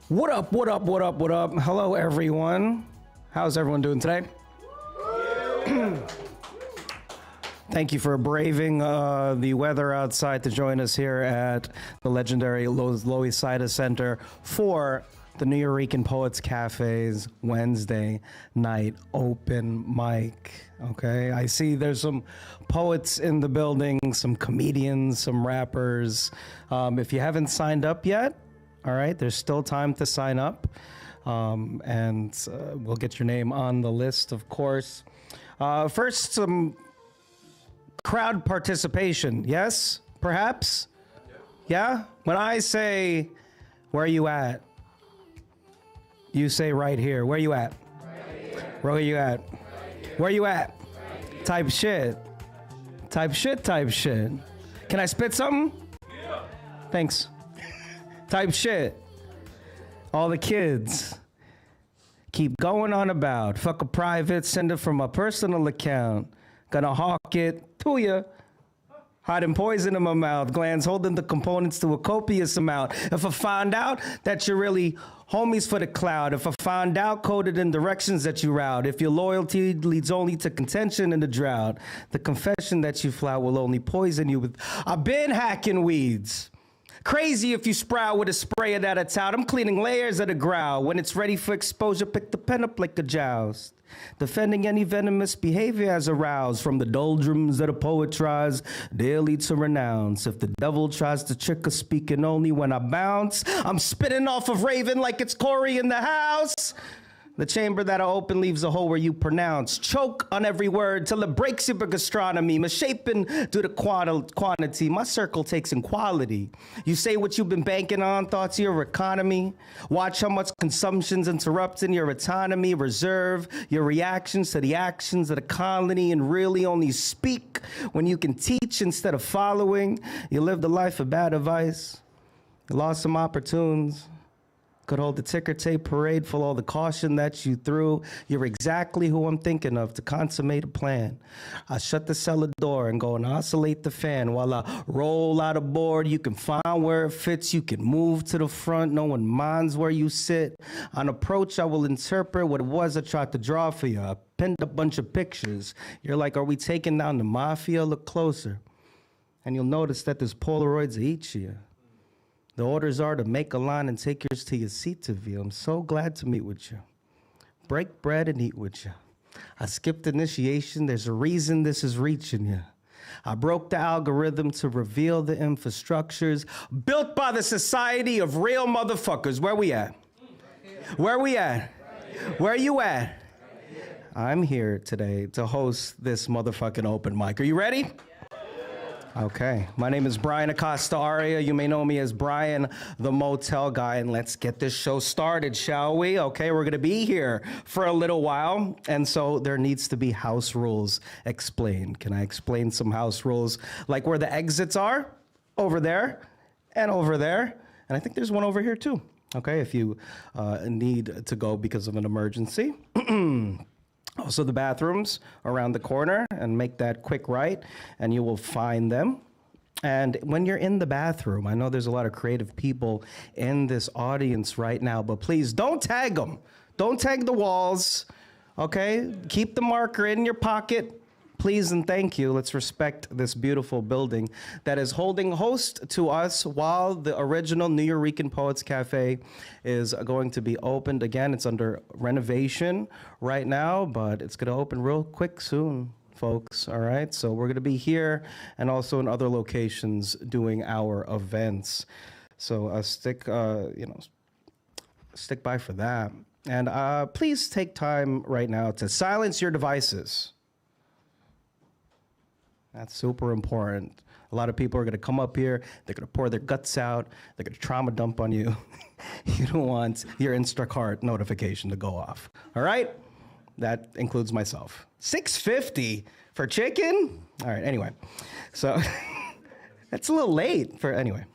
What up, what up, what up, what up? Hello, everyone. How's everyone doing today? Thank you for braving the weather outside to join us here at the legendary Loisaida Center for the Nuyorican Poets Cafe's Wednesday night open mic. Okay, I see there's some poets in the building, some comedians, some rappers. If you haven't signed up yet, all right, there's still time to sign up, and we'll get your name on the list, of course. First, some crowd participation. Yes, perhaps? Yeah? When I say, where are you at? You say right here. Where you at? Right here. Where you at? Right here. Where you at? Right here. Type shit. Type shit, type shit. Can I spit something? Yeah. Thanks. Type shit. All the kids. Keep going on about. Fuck a private, send it from a personal account. Gonna hawk it to ya. Hiding poison in my mouth. Glands holding the components to a copious amount. If I find out that you're really homies for the cloud. If I find out coded in directions that you route. If your loyalty leads only to contention in the drought. The confession that you flout will only poison you with. I've been hacking weeds. Crazy if you sprout with a spray of that out. I'm cleaning layers of the growl. When it's ready for exposure, pick the pen up like a joust. Defending any venomous behavior as aroused from the doldrums that a poet tries daily to renounce. If the devil tries to trick us speaking only when I bounce, I'm spitting off of Raven like it's Corey in the house. The chamber that I open leaves a hole where you pronounce. Choke on every word till it breaks your gastronomy. Misshapen due to quantity. My circle takes in quality. You say what you've been banking on, thoughts of your economy. Watch how much consumption's interrupting your autonomy. Reserve your reactions to the actions of the colony and really only speak when you can teach instead of following. You lived a life of bad advice. You lost some opportunities. Could hold the ticker tape parade full all the caution that you threw. You're exactly who I'm thinking of to consummate a plan. I shut the cellar door and go and oscillate the fan while I roll out a board. You can find where it fits. You can move to the front. No one minds where you sit. On approach, I will interpret what it was I tried to draw for you. I pinned a bunch of pictures. You're like, are we taking down the mafia? Look closer. And you'll notice that there's Polaroids of each of you. The orders are to make a line and take yours to your seat to view. I'm so glad to meet with you. Break bread and eat with you. I skipped initiation. There's a reason this is reaching you. I broke the algorithm to reveal the infrastructures built by the society of real motherfuckers. Where we at? Where we at? Where you at? I'm here today to host this motherfucking open mic. Are you ready? Okay, my name is Brian Acosta Arya. You may know me as Brian, the motel guy, and let's get this show started, shall we? Okay, we're gonna be here for a little while, and so there needs to be house rules explained. Can I explain some house rules? Like where the exits are? Over there, and over there, and I think there's one over here too. Okay, if you need to go because of an emergency. Also the bathrooms around the corner, and make that quick right and you will find them. And when you're in the bathroom, I know there's a lot of creative people in this audience right now, but please don't tag them. Don't tag the walls, okay? Keep the marker in your pocket. Please and thank you. Let's respect this beautiful building that is holding host to us while the original Nuyorican Poets Cafe is going to be opened. Again, it's under renovation right now, but it's going to open real quick soon, folks. All right, so we're going to be here and also in other locations doing our events. So stick by for that. And please take time right now to silence your devices. That's super important. A lot of people are going to come up here. They're going to pour their guts out. They're going to trauma dump on you. You don't want your Instacart notification to go off. All right? That includes myself. $6.50 for chicken? All right, anyway. So that's a little late for, anyway.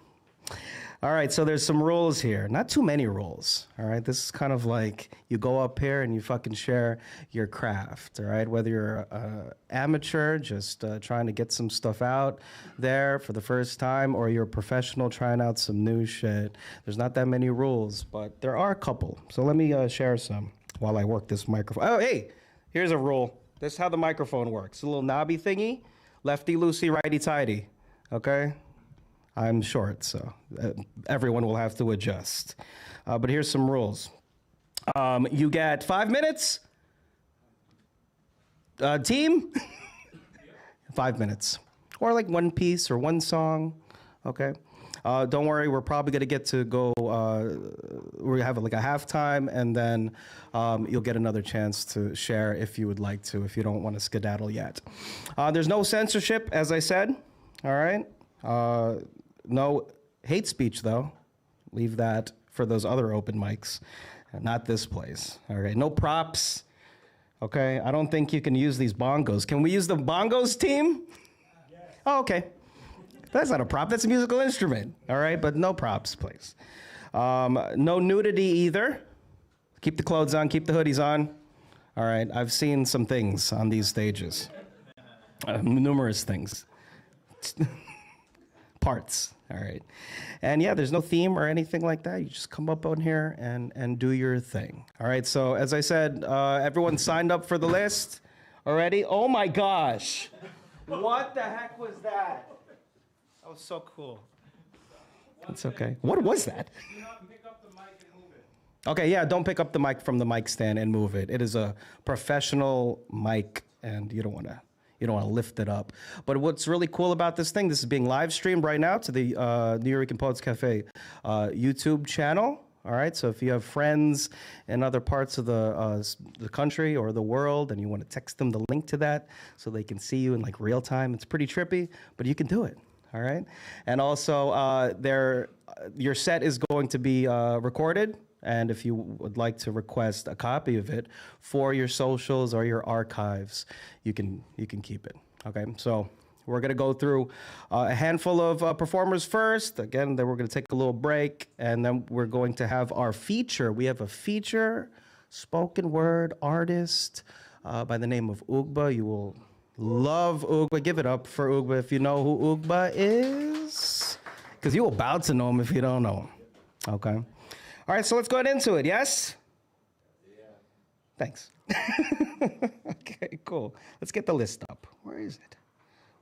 All right, so there's some rules here. Not too many rules, all right? This is kind of like you go up here and you fucking share your craft, all right? Whether you're an amateur, just trying to get some stuff out there for the first time, or you're a professional trying out some new shit. There's not that many rules, but there are a couple. So let me share some while I work this microphone. Oh, hey, here's a rule. This is how the microphone works. A little knobby thingy, lefty-loosey, righty-tighty, okay? I'm short, so everyone will have to adjust. But here's some rules. You get 5 minutes. Team, 5 minutes. Or like one piece or one song, okay? Don't worry, we're probably gonna get to go, we have like a halftime, and then you'll get another chance to share if you would like to, if you don't wanna skedaddle yet. There's no censorship, as I said, all right? No hate speech, though. Leave that for those other open mics, not this place. All right, no props. Okay, I don't think you can use these bongos. Can we use the bongos, team? Yes. Oh, okay. That's not a prop, that's a musical instrument. All right, but no props, please. No nudity either. Keep the clothes on, keep the hoodies on. All right, I've seen some things on these stages. Numerous things. Parts, all right. And yeah, there's no theme or anything like that. You just come up on here and do your thing. All right, so as I said, everyone signed up for the list already? Oh my gosh. What the heck was that? That was so cool. It's okay. What was that? Do not pick up the mic and move it. Okay, yeah, don't pick up the mic from the mic stand and move it. It is a professional mic, and you don't want to lift it up. But what's really cool about this thing, this is being live streamed right now to the Nuyorican Poets Cafe YouTube channel. All right, so if you have friends in other parts of the country or the world and you want to text them the link to that so they can see you in like real time, it's pretty trippy, but you can do it. All right, and also your set is going to be recorded. And if you would like to request a copy of it for your socials or your archives, you can keep it. Okay, so we're gonna go through a handful of performers first. Again, then we're gonna take a little break, and then we're going to have our feature. We have a feature spoken word artist by the name of UGBA. You will love UGBA. Give it up for UGBA if you know who UGBA is, because you're about to know him if you don't know him. Okay. All right, so let's go into it, yes? Yeah. Thanks. Okay, cool. Let's get the list up. Where is it?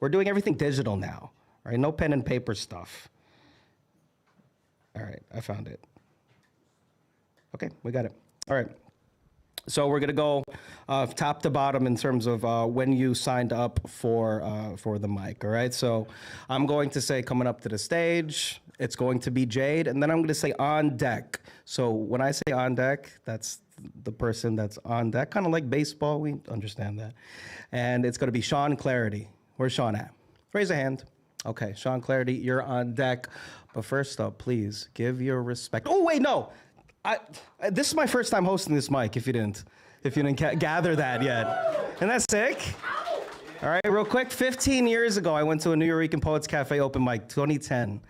We're doing everything digital now, all right? No pen and paper stuff. All right, I found it. Okay, we got it. All right. So we're gonna go top to bottom in terms of when you signed up for the mic, all right? So I'm going to say coming up to the stage, it's going to be Jade, and then I'm gonna say on deck. So when I say on deck, that's the person that's on deck, kind of like baseball, we understand that. And it's gonna be Shon Clarity. Where's Shon at? Raise a hand. Okay, Shon Clarity, you're on deck. But first up, please give your respect. Oh, wait, no. This is my first time hosting this mic, if you didn't gather that yet. Isn't that sick? All right, real quick, 15 years ago, I went to a Nuyorican Poets Cafe open mic, 2010,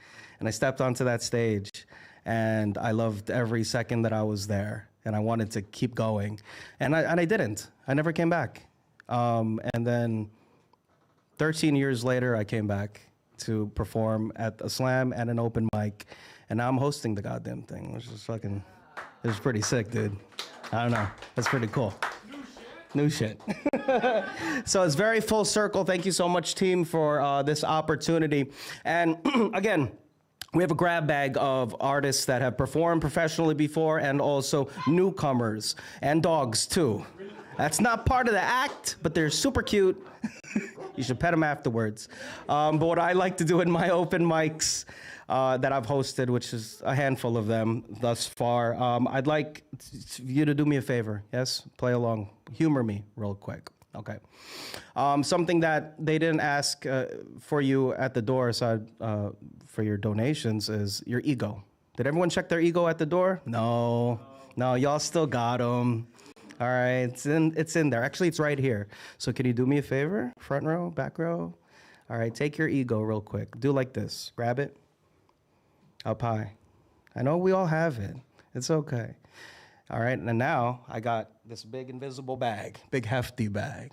and I stepped onto that stage, and I loved every second that I was there, and I wanted to keep going, and I didn't. I never came back. And then 13 years later, I came back to perform at a slam and an open mic, and now I'm hosting the goddamn thing, which is fucking, it was pretty sick, dude. I don't know, that's pretty cool. New shit. So it's very full circle. Thank you so much, team, for this opportunity. And again, we have a grab bag of artists that have performed professionally before, and also newcomers and dogs too. That's not part of the act, but they're super cute. You should pet them afterwards. But what I like to do in my open mics that I've hosted, which is a handful of them thus far, I'd like you to do me a favor. Yes? Play along. Humor me real quick. Okay. Something that they didn't ask for you at the door aside for your donations is your ego. Did everyone check their ego at the door? No, y'all still got them. All right, it's in there. Actually, it's right here. So can you do me a favor? Front row, back row. All right, take your ego real quick. Do like this. Grab it. Up high. I know we all have it. It's okay. All right, and now I got this big invisible bag, big hefty bag.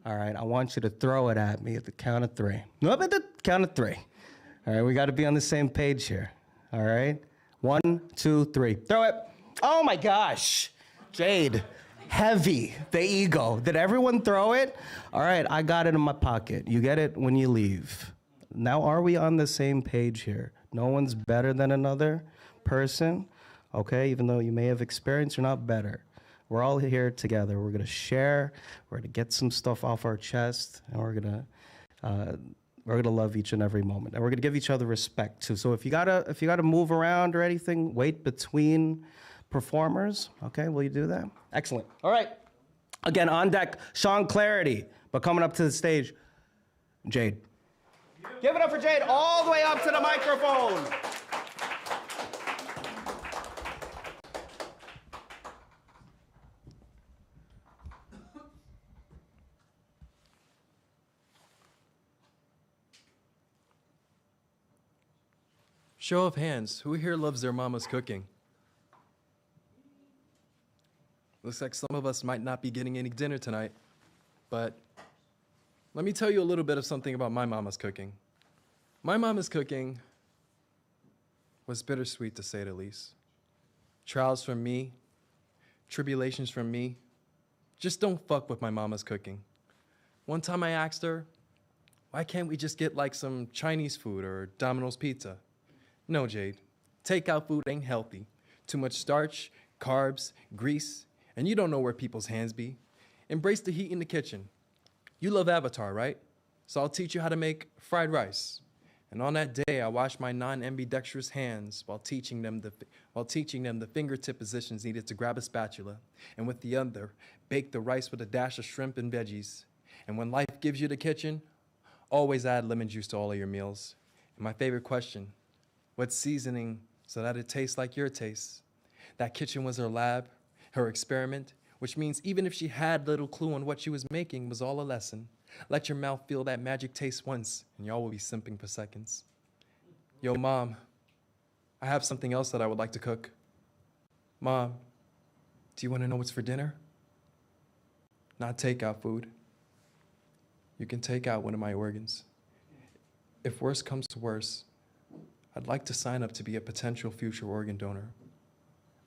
All right, I want you to throw it at me at the count of three. No, at the count of three. All right, we got to be on the same page here. All right, 1, 2, 3. Throw it. Oh my gosh, Jade, heavy, the ego. Did everyone throw it? All right, I got it in my pocket. You get it when you leave. Now, are we on the same page here? No one's better than another person, okay? Even though you may have experience, you're not better. We're all here together. We're gonna share. We're gonna get some stuff off our chest, and we're gonna love each and every moment, and we're gonna give each other respect too. So if you gotta move around or anything, wait between performers. Okay, will you do that? Excellent. All right. Again, on deck, Shon Clarity, but coming up to the stage, Jade. Give it up for Jade all the way up to the microphone. Show of hands, who here loves their mama's cooking? Looks like some of us might not be getting any dinner tonight, but let me tell you a little bit of something about my mama's cooking. My mama's cooking was bittersweet, to say the least. Trials from me, tribulations from me. Just don't fuck with my mama's cooking. One time I asked her, why can't we just get like some Chinese food or Domino's pizza? No, Jade, takeout food ain't healthy. Too much starch, carbs, grease, and you don't know where people's hands be. Embrace the heat in the kitchen. You love Avatar, right? So I'll teach you how to make fried rice. And on that day, I washed my non-ambidextrous hands while teaching them the fingertip positions needed to grab a spatula, and with the other, bake the rice with a dash of shrimp and veggies. And when life gives you the kitchen, always add lemon juice to all of your meals. And my favorite question, what seasoning so that it tastes like your taste? That kitchen was her lab, her experiment, which means even if she had little clue on what she was making, was all a lesson. Let your mouth feel that magic taste once, and y'all will be simping for seconds. Yo, Mom, I have something else that I would like to cook. Mom, do you want to know what's for dinner? Not takeout food. You can take out one of my organs. If worse comes to worse, I'd like to sign up to be a potential future organ donor.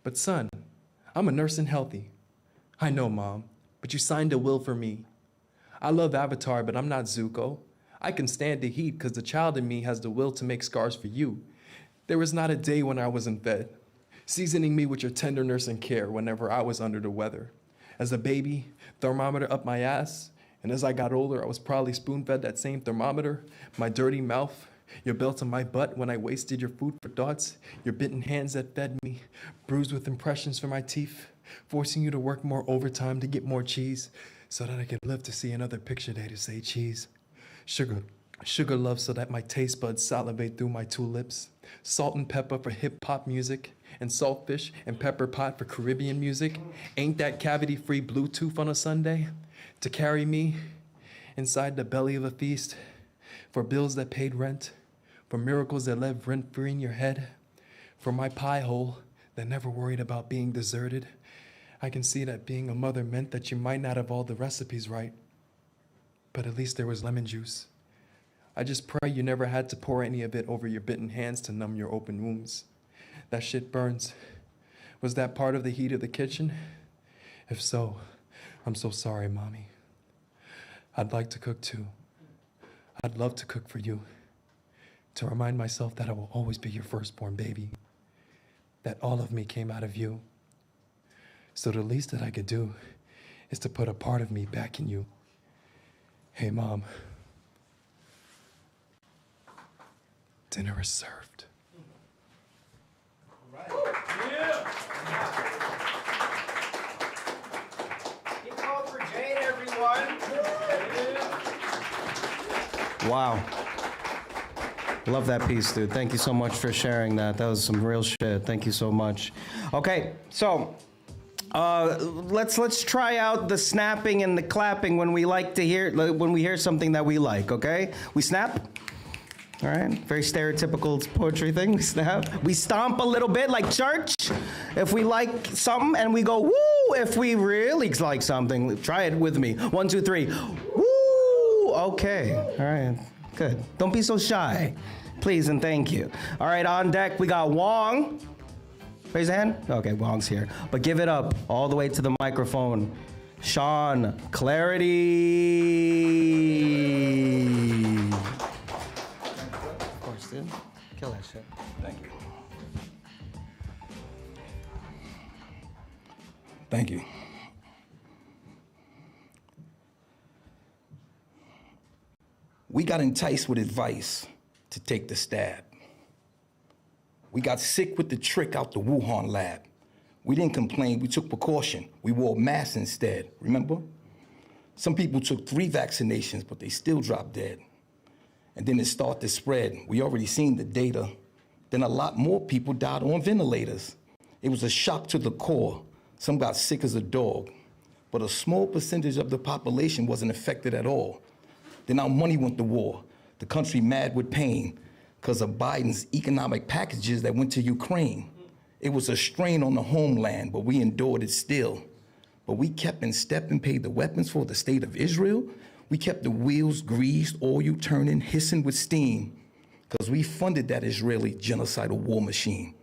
But son, I'm a nurse and healthy. I know, Mom, but you signed a will for me. I love Avatar, but I'm not Zuko. I can stand the heat because the child in me has the will to make scars for you. There was not a day when I wasn't fed, seasoning me with your tender nursing care whenever I was under the weather. As a baby, thermometer up my ass, and as I got older, I was probably spoon-fed that same thermometer, my dirty mouth, your belt on my butt when I wasted your food for thoughts, your bitten hands that fed me, bruised with impressions for my teeth, forcing you to work more overtime to get more cheese, so that I could live to see another picture day to say cheese. Sugar love so that my taste buds salivate through my 2 lips. Salt and pepper for hip-hop music, and saltfish and pepper pot for Caribbean music. Ain't that cavity-free Bluetooth on a Sunday? To carry me inside the belly of a feast, for bills that paid rent, for miracles that left rent-free in your head, for my pie hole that never worried about being deserted. I can see that being a mother meant that you might not have all the recipes right, but at least there was lemon juice. I just pray you never had to pour any of it over your bitten hands to numb your open wounds. That shit burns. Was that part of the heat of the kitchen? If so, I'm so sorry, Mommy. I'd like to cook too. I'd love to cook for you, to remind myself that I will always be your firstborn baby, that all of me came out of you. So the least that I could do is to put a part of me back in you. Hey, Mom. Dinner is served. All right. Yeah. Keep going for Jade, everyone. Wow. Love that piece, dude. Thank you so much for sharing that. That was some real shit. Thank you so much. Okay, so let's try out the snapping and the clapping when we hear something that we like. Okay, we snap. All right, very stereotypical poetry thing. We snap. We stomp a little bit like church. If we like something, and we go woo. If we really like something, try it with me. 1, 2, 3. Woo. Okay. All right. Good. Don't be so shy, please and thank you. All right, on deck we got Wong. Raise your hand. Okay, Wong's here. But give it up all the way to the microphone. Shon Clarity. Of course, dude. Kill that shit. Thank you. Thank you. We got enticed with advice to take the stab. We got sick with the trick out the Wuhan lab. We didn't complain, we took precaution. We wore masks instead, remember? Some people took 3 vaccinations, but they still dropped dead. And then it started to spread. We already seen the data. Then a lot more people died on ventilators. It was a shock to the core. Some got sick as a dog, but a small percentage of the population wasn't affected at all. Then our money went to war. The country mad with pain because of Biden's economic packages that went to Ukraine. It was a strain on the homeland, but we endured it still. But we kept in step and paid the weapons for the state of Israel. We kept the wheels greased, oil turning, hissing with steam, because we funded that Israeli genocidal war machine.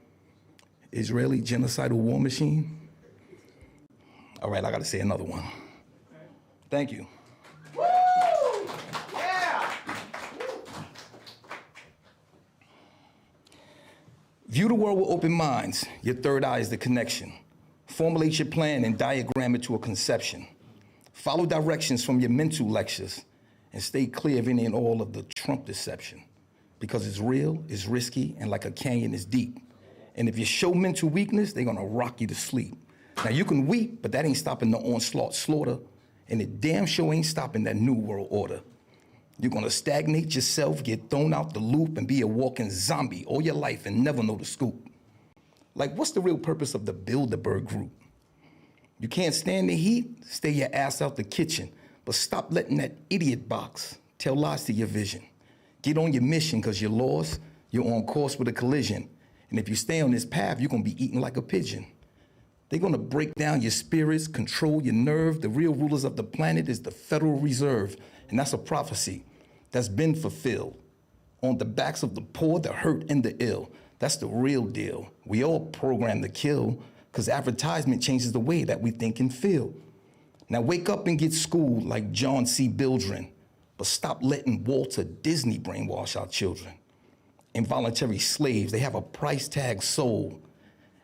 Israeli genocidal war machine? All right, I gotta say another one. Thank you. Woo! Yeah! View the world with open minds. Your third eye is the connection. Formulate your plan and diagram it to a conception. Follow directions from your mental lectures and stay clear of any and all of the Trump deception, because it's real, it's risky, and like a canyon, it's deep. And if you show mental weakness, they're gonna rock you to sleep. Now you can weep, but that ain't stopping the onslaught slaughter, and it damn sure ain't stopping that new world order. You're gonna stagnate yourself, get thrown out the loop, and be a walking zombie all your life and never know the scoop. Like, what's the real purpose of the Bilderberg group? You can't stand the heat? Stay your ass out the kitchen, but stop letting that idiot box tell lies to your vision. Get on your mission, because you're lost, you're on course with a collision, and if you stay on this path, you're gonna be eaten like a pigeon. They're gonna break down your spirits, control your nerve. The real rulers of the planet is the Federal Reserve, and that's a prophecy that's been fulfilled. On the backs of the poor, the hurt, and the ill. That's the real deal. We all programmed to kill, because advertisement changes the way that we think and feel. Now wake up and get schooled like John C. Bildren, but stop letting Walter Disney brainwash our children. Involuntary slaves, they have a price tag soul,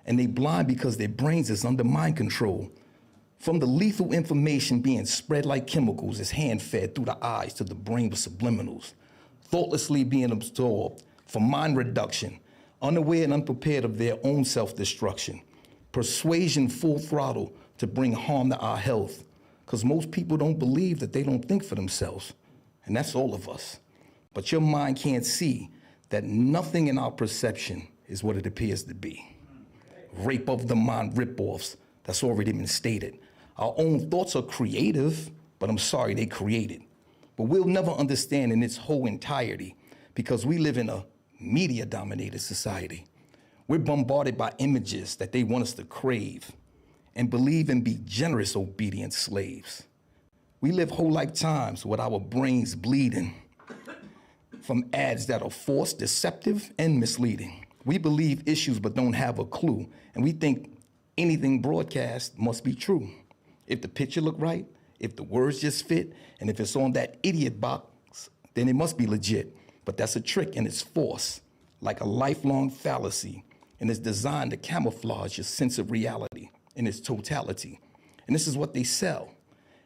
and they blind because their brains is under mind control. From the lethal information being spread like chemicals, it's hand-fed through the eyes to the brain with subliminals, thoughtlessly being absorbed for mind reduction, unaware and unprepared of their own self-destruction. Persuasion full throttle to bring harm to our health, because most people don't believe that they don't think for themselves, and that's all of us. But your mind can't see that nothing in our perception is what it appears to be. Rape of the mind ripoffs, that's already been stated. Our own thoughts are creative, but I'm sorry, they created. But we'll never understand in its whole entirety, because we live in a media-dominated society. We're bombarded by images that they want us to crave and believe and be generous, obedient slaves. We live whole lifetimes with our brains bleeding from ads that are forced, deceptive, and misleading. We believe issues but don't have a clue, and we think anything broadcast must be true. If the picture look right, if the words just fit, and if it's on that idiot box, then it must be legit. But that's a trick, and it's force, like a lifelong fallacy, and it's designed to camouflage your sense of reality in its totality. And this is what they sell.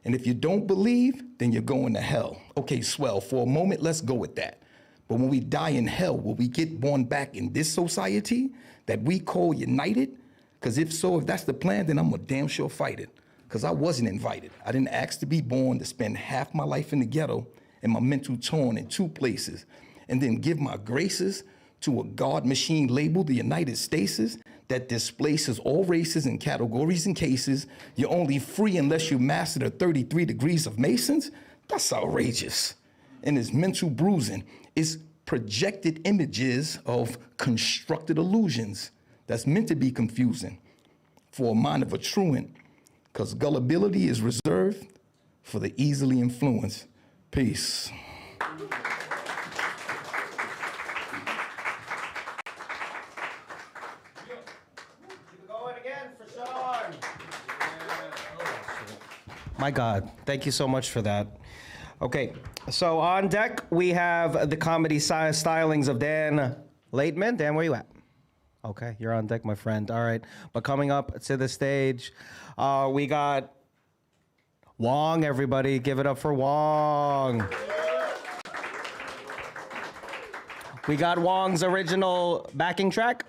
And if you don't believe, then you're going to hell. Okay, swell, for a moment, let's go with that. But when we die in hell, will we get born back in this society that we call united? Because if so, if that's the plan, then I'm gonna damn sure fight it. Because I wasn't invited. I didn't ask to be born to spend half my life in the ghetto and my mental torn in 2 places, and then give my graces to a God machine labeled the United States that displaces all races and categories and cases. You're only free unless you master the 33 degrees of Masons? That's outrageous. And it's mental bruising. It's projected images of constructed illusions that's meant to be confusing for a mind of a truant, because gullibility is reserved for the easily influenced. Peace. Going again for Shon. My God, thank you so much for that. Okay, so on deck we have the comedy stylings of Dan Laitman. Dan, where you at? Okay, you're on deck, my friend. All right, but coming up to the stage, we got Wonge. Everybody, give it up for Wonge. We got Wong's original backing track.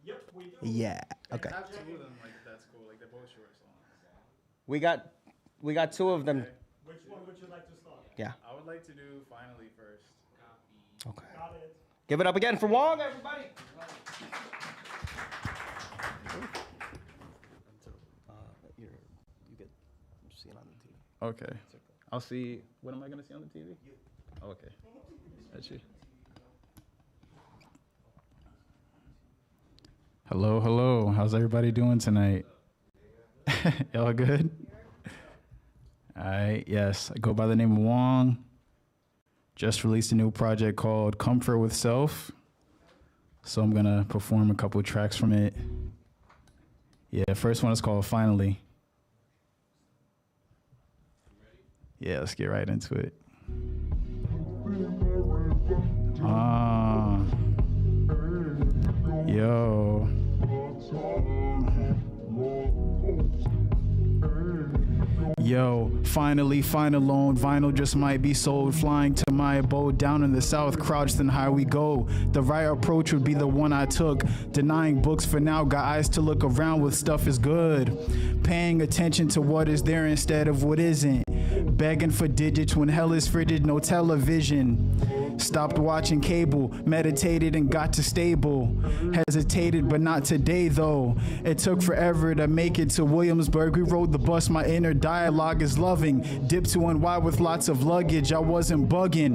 Yep, we do. Yeah. Okay. Have two of them, like that's cool. Like they're both short songs. We got two of them. Which one would you like to start? Yeah. I would like to do Finally first. Okay. Got it. Give it up again for Wonge, everybody. You get see it on the TV. Okay. I'll see. What am I gonna see on the TV? You. Oh, okay. That's you. Hello, hello. How's everybody doing tonight? Y'all good? All right. Yes, I go by the name of Wonge. Just released a new project called Comfort with Self. So I'm gonna perform a couple tracks from it. Yeah, first one is called Finally. Yeah, let's get right into it. Yo. Yo, finally, fine alone. Vinyl just might be sold. Flying to my abode down in the south, crouched and high we go. The right approach would be the one I took. Denying books for now, got eyes to look around with stuff is good. Paying attention to what is there instead of what isn't. Begging for digits when hell is frigid, no television. Stopped watching cable, meditated and got to stable. Hesitated, but not today though. It took forever to make it to Williamsburg. We rode the bus, my inner dialogue is loving. Dipped to NY with lots of luggage, I wasn't bugging.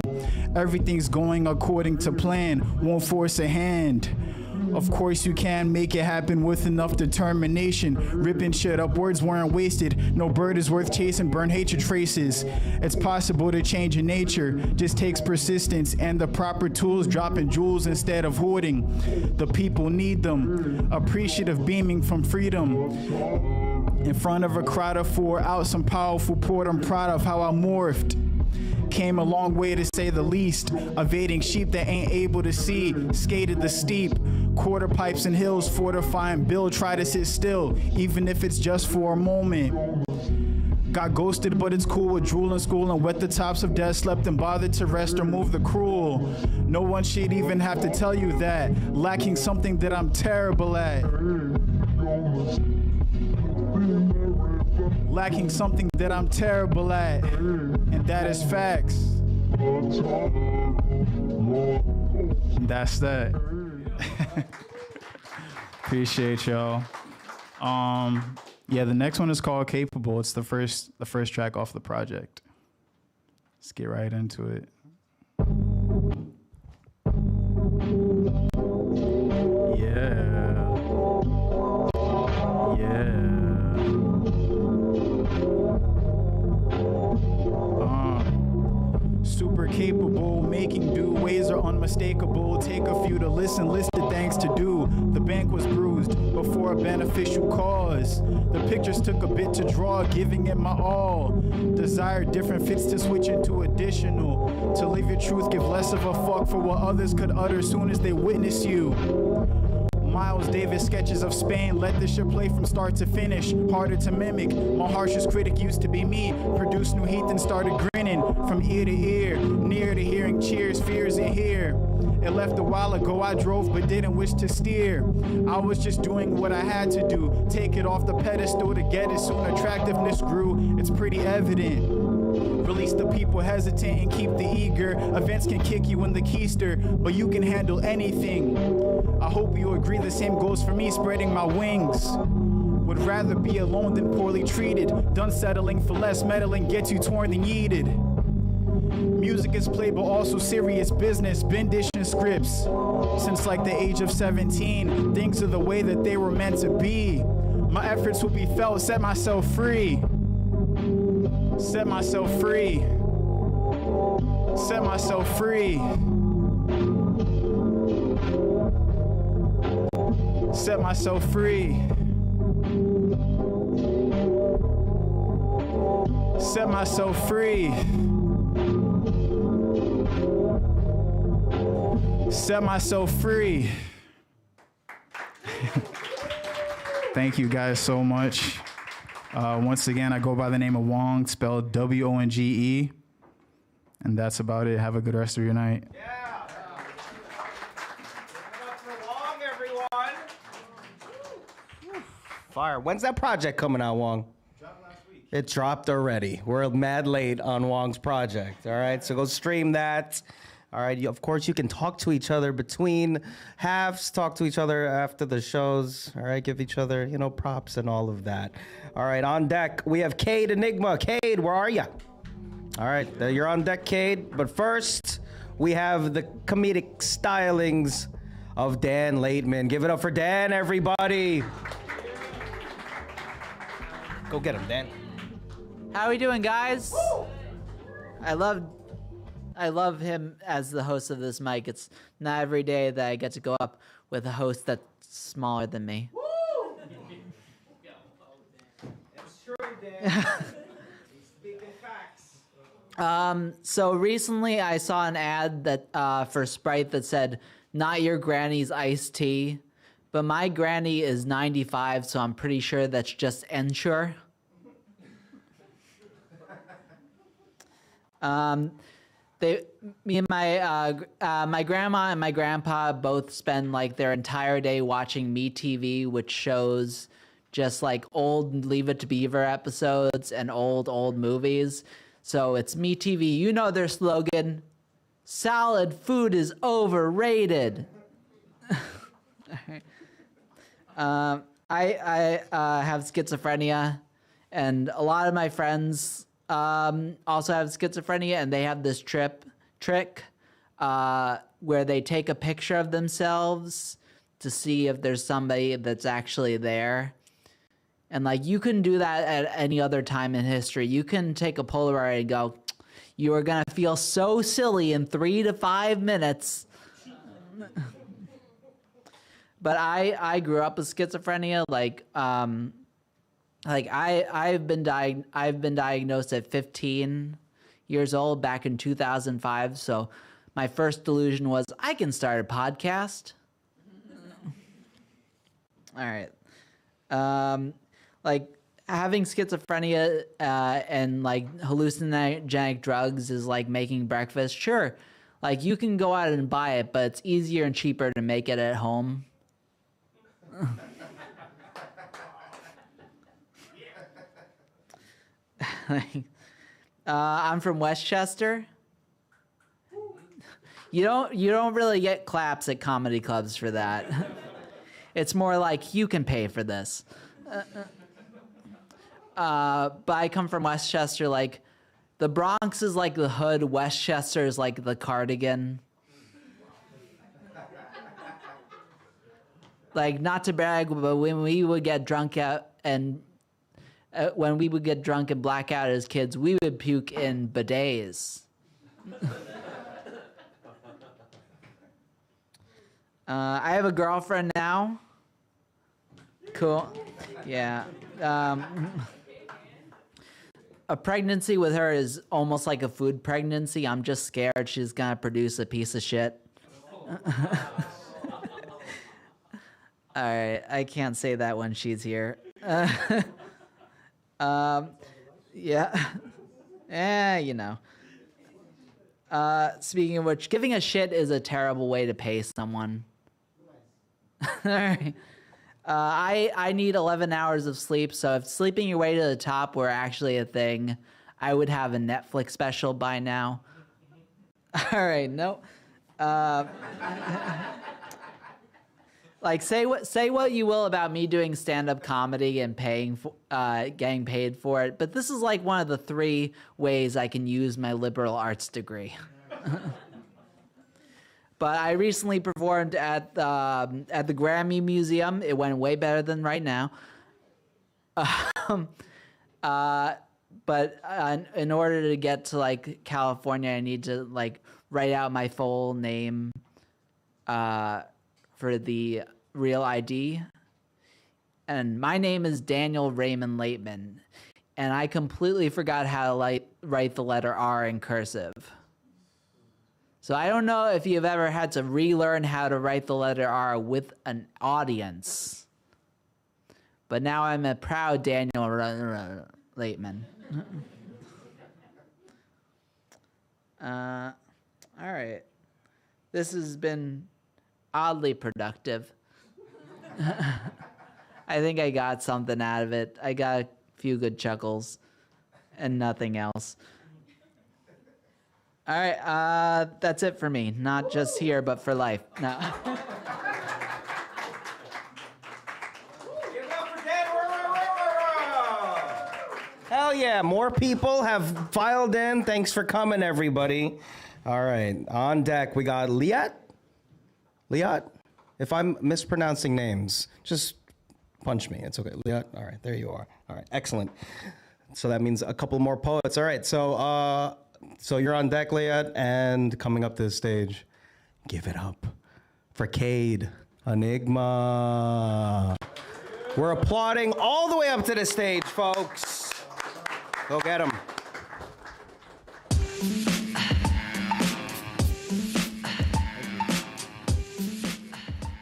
Everything's going according to plan, won't force a hand. Of course you can make it happen with enough determination. Ripping shit up, words weren't wasted. No bird is worth chasing, burn hatred traces. It's possible to change your nature, just takes persistence and the proper tools. Dropping jewels instead of hoarding. The people need them, appreciative beaming from freedom. In front of a crowd of four, out some powerful port. I'm proud of how I morphed. Came a long way to say the least. Evading sheep that ain't able to see. Skated the steep. Quarter pipes and hills, fortifying build. Try to sit still, even if it's just for a moment. Got ghosted, but it's cool with drool in school and wet the tops of death. Slept and bothered to rest or move the cruel. No one should even have to tell you that. Lacking something that I'm terrible at. Lacking something that I'm terrible at. And that is facts. And that's that. Appreciate y'all. Yeah, the next one is called Capable. It's the first track off the project. Let's get right into it. Super capable, making do, ways are unmistakable. Take a few to listen, listed thanks to do. The bank was bruised before a beneficial cause. The pictures took a bit to draw, giving it my all. Desire different fits to switch into additional. To live your truth, give less of a fuck for what others could utter soon as they witness you. Miles Davis sketches of Spain, let this shit play from start to finish. Harder to mimic, my harshest critic used to be me. Produced new heat and started grinning from ear to ear. Near to hearing cheers, fears in here. It left a while ago, I drove but didn't wish to steer. I was just doing what I had to do. Take it off the pedestal to get it, soon attractiveness grew. It's pretty evident. Release the people hesitant and keep the eager. Events can kick you in the keister, but you can handle anything. I hope you agree the same goes for me, spreading my wings. Would rather be alone than poorly treated. Done settling for less, meddling gets you torn than yeeted. music is played, but also serious business. Been dishing scripts since like the age of 17. Things are the way that they were meant to be. My efforts will be felt, set myself free. Set myself free. Set myself free. Set myself free. Set myself free. Set myself free. Thank you guys so much. Once again, I go by the name of Wonge, spelled W-O-N-G-E. And that's about it. Have a good rest of your night. Yeah. Give it up for Wonge, everyone. Fire. When's that project coming out, Wonge? Dropped last week. It dropped already. We're mad late on Wong's project. All right, so go stream that. All right, of course, you can talk to each other between halves, talk to each other after the shows. All right, give each other, props and all of that. All right, on deck, we have Kade Enigma. Kade, where are you? All right, you're on deck, Kade. But first, we have the comedic stylings of Dan Laitman. Give it up for Dan, everybody. Go get him, Dan. How we doing, guys? Woo! I love him as the host of this mic. It's not every day that I get to go up with a host that's smaller than me. Woo! It's true, Dan. Speaking facts. So recently I saw an ad that for Sprite that said, "Not your granny's iced tea," but my granny is 95, so I'm pretty sure that's just Ensure. Me and my grandma and my grandpa both spend like their entire day watching MeTV, which shows just like old Leave It to Beaver episodes and old movies. So it's MeTV. You know their slogan: "Solid food is overrated." I have schizophrenia, and a lot of my friends also have schizophrenia, and they have this trick where they take a picture of themselves to see if there's somebody that's actually there. And like, you can do that at any other time in history. You can take a Polaroid and go, "You are gonna feel so silly in 3 to 5 minutes." But I grew up with schizophrenia. I've been diagnosed at 15 years old back in 2005. So my first delusion was, I can start a podcast. All right. Like, having schizophrenia and like hallucinogenic drugs is like making breakfast. Sure, like you can go out and buy it, but it's easier and cheaper to make it at home. I'm from Westchester. You don't really get claps at comedy clubs for that. It's more like, you can pay for this. But I come from Westchester. Like, the Bronx is like the hood. Westchester is like the cardigan. Like, not to brag, but when we would get drunk and black out as kids, we would puke in bidets. I have a girlfriend now. Cool. Yeah. A pregnancy with her is almost like a food pregnancy. I'm just scared she's gonna produce a piece of shit. All right, I can't say that when she's here. Yeah. Speaking of which, giving a shit is a terrible way to pay someone. All right. I need 11 hours of sleep, so if sleeping your way to the top were actually a thing, I would have a Netflix special by now. All right, no. Like, say what you will about me doing stand-up comedy and getting paid for it, but this is like one of the 3 ways I can use my liberal arts degree. But I recently performed at the Grammy Museum. It went way better than right now. But in order to get to like California, I need to like write out my full name for the real ID. And my name is Daniel Raymond Laitman. And I completely forgot how to write the letter R in cursive. So I don't know if you've ever had to relearn how to write the letter R with an audience. But now I'm a proud Daniel Laitman. All right. This has been oddly productive. I think I got something out of it. I got a few good chuckles and nothing else. All right, that's it for me. Not just here, but for life. No. Hell yeah, more people have filed in. Thanks for coming, everybody. All right, on deck, we got Liat. Liat? If I'm mispronouncing names, just punch me. It's okay. Liat? All right, there you are. All right, excellent. So that means a couple more poets. All right, so you're on deck, Liat, and coming up to the stage, give it up for Kade Enigma. We're applauding all the way up to the stage, folks. Go get him.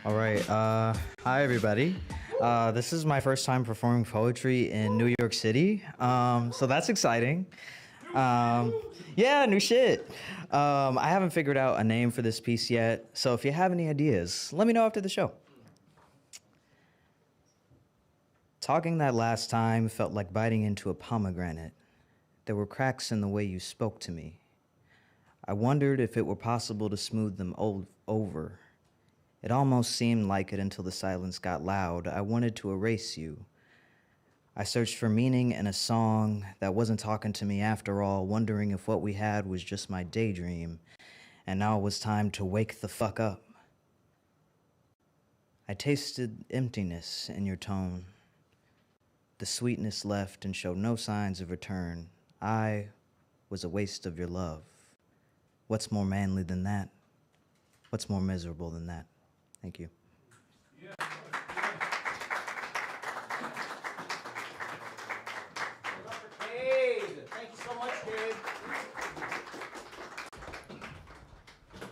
All right. Hi, everybody. This is my first time performing poetry in New York City, so that's exciting. Yeah, new shit. I haven't figured out a name for this piece yet, so if you have any ideas, let me know after the show. Talking that last time felt like biting into a pomegranate. There were cracks in the way you spoke to me. I wondered if it were possible to smooth them over. It almost seemed like it until the silence got loud. I wanted to erase you. I searched for meaning in a song that wasn't talking to me after all, wondering if what we had was just my daydream, and now it was time to wake the fuck up. I tasted emptiness in your tone. The sweetness left and showed no signs of return. I was a waste of your love. What's more manly than that? What's more miserable than that? Thank you.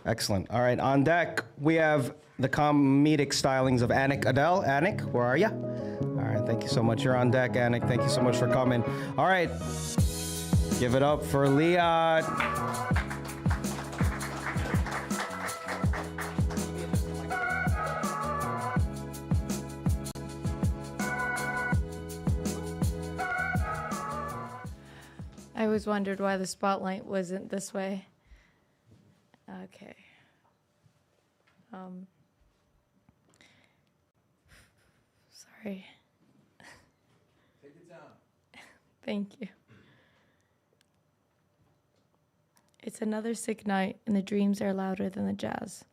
Excellent. All right, on deck, we have the comedic stylings of Annick Adelle. Annick, where are you? All right, thank you so much. You're on deck, Annick. Thank you so much for coming. All right, give it up for Liat. I always wondered why the spotlight wasn't this way. Okay. Sorry. Take it down. Thank you. It's another sick night, and the dreams are louder than the jazz.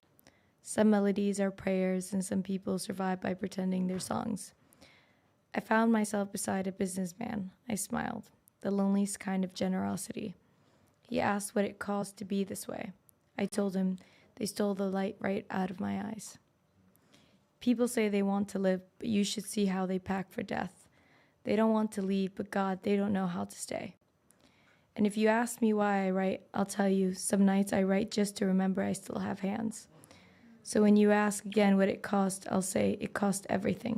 Some melodies are prayers, and some people survive by pretending they're songs. I found myself beside a businessman. I smiled, the loneliest kind of generosity. He asked what it cost to be this way. I told him they stole the light right out of my eyes. People say they want to live, but you should see how they pack for death. They don't want to leave, but God, they don't know how to stay. And if you ask me why I write, I'll tell you, some nights I write just to remember I still have hands. So when you ask again what it cost, I'll say it cost everything.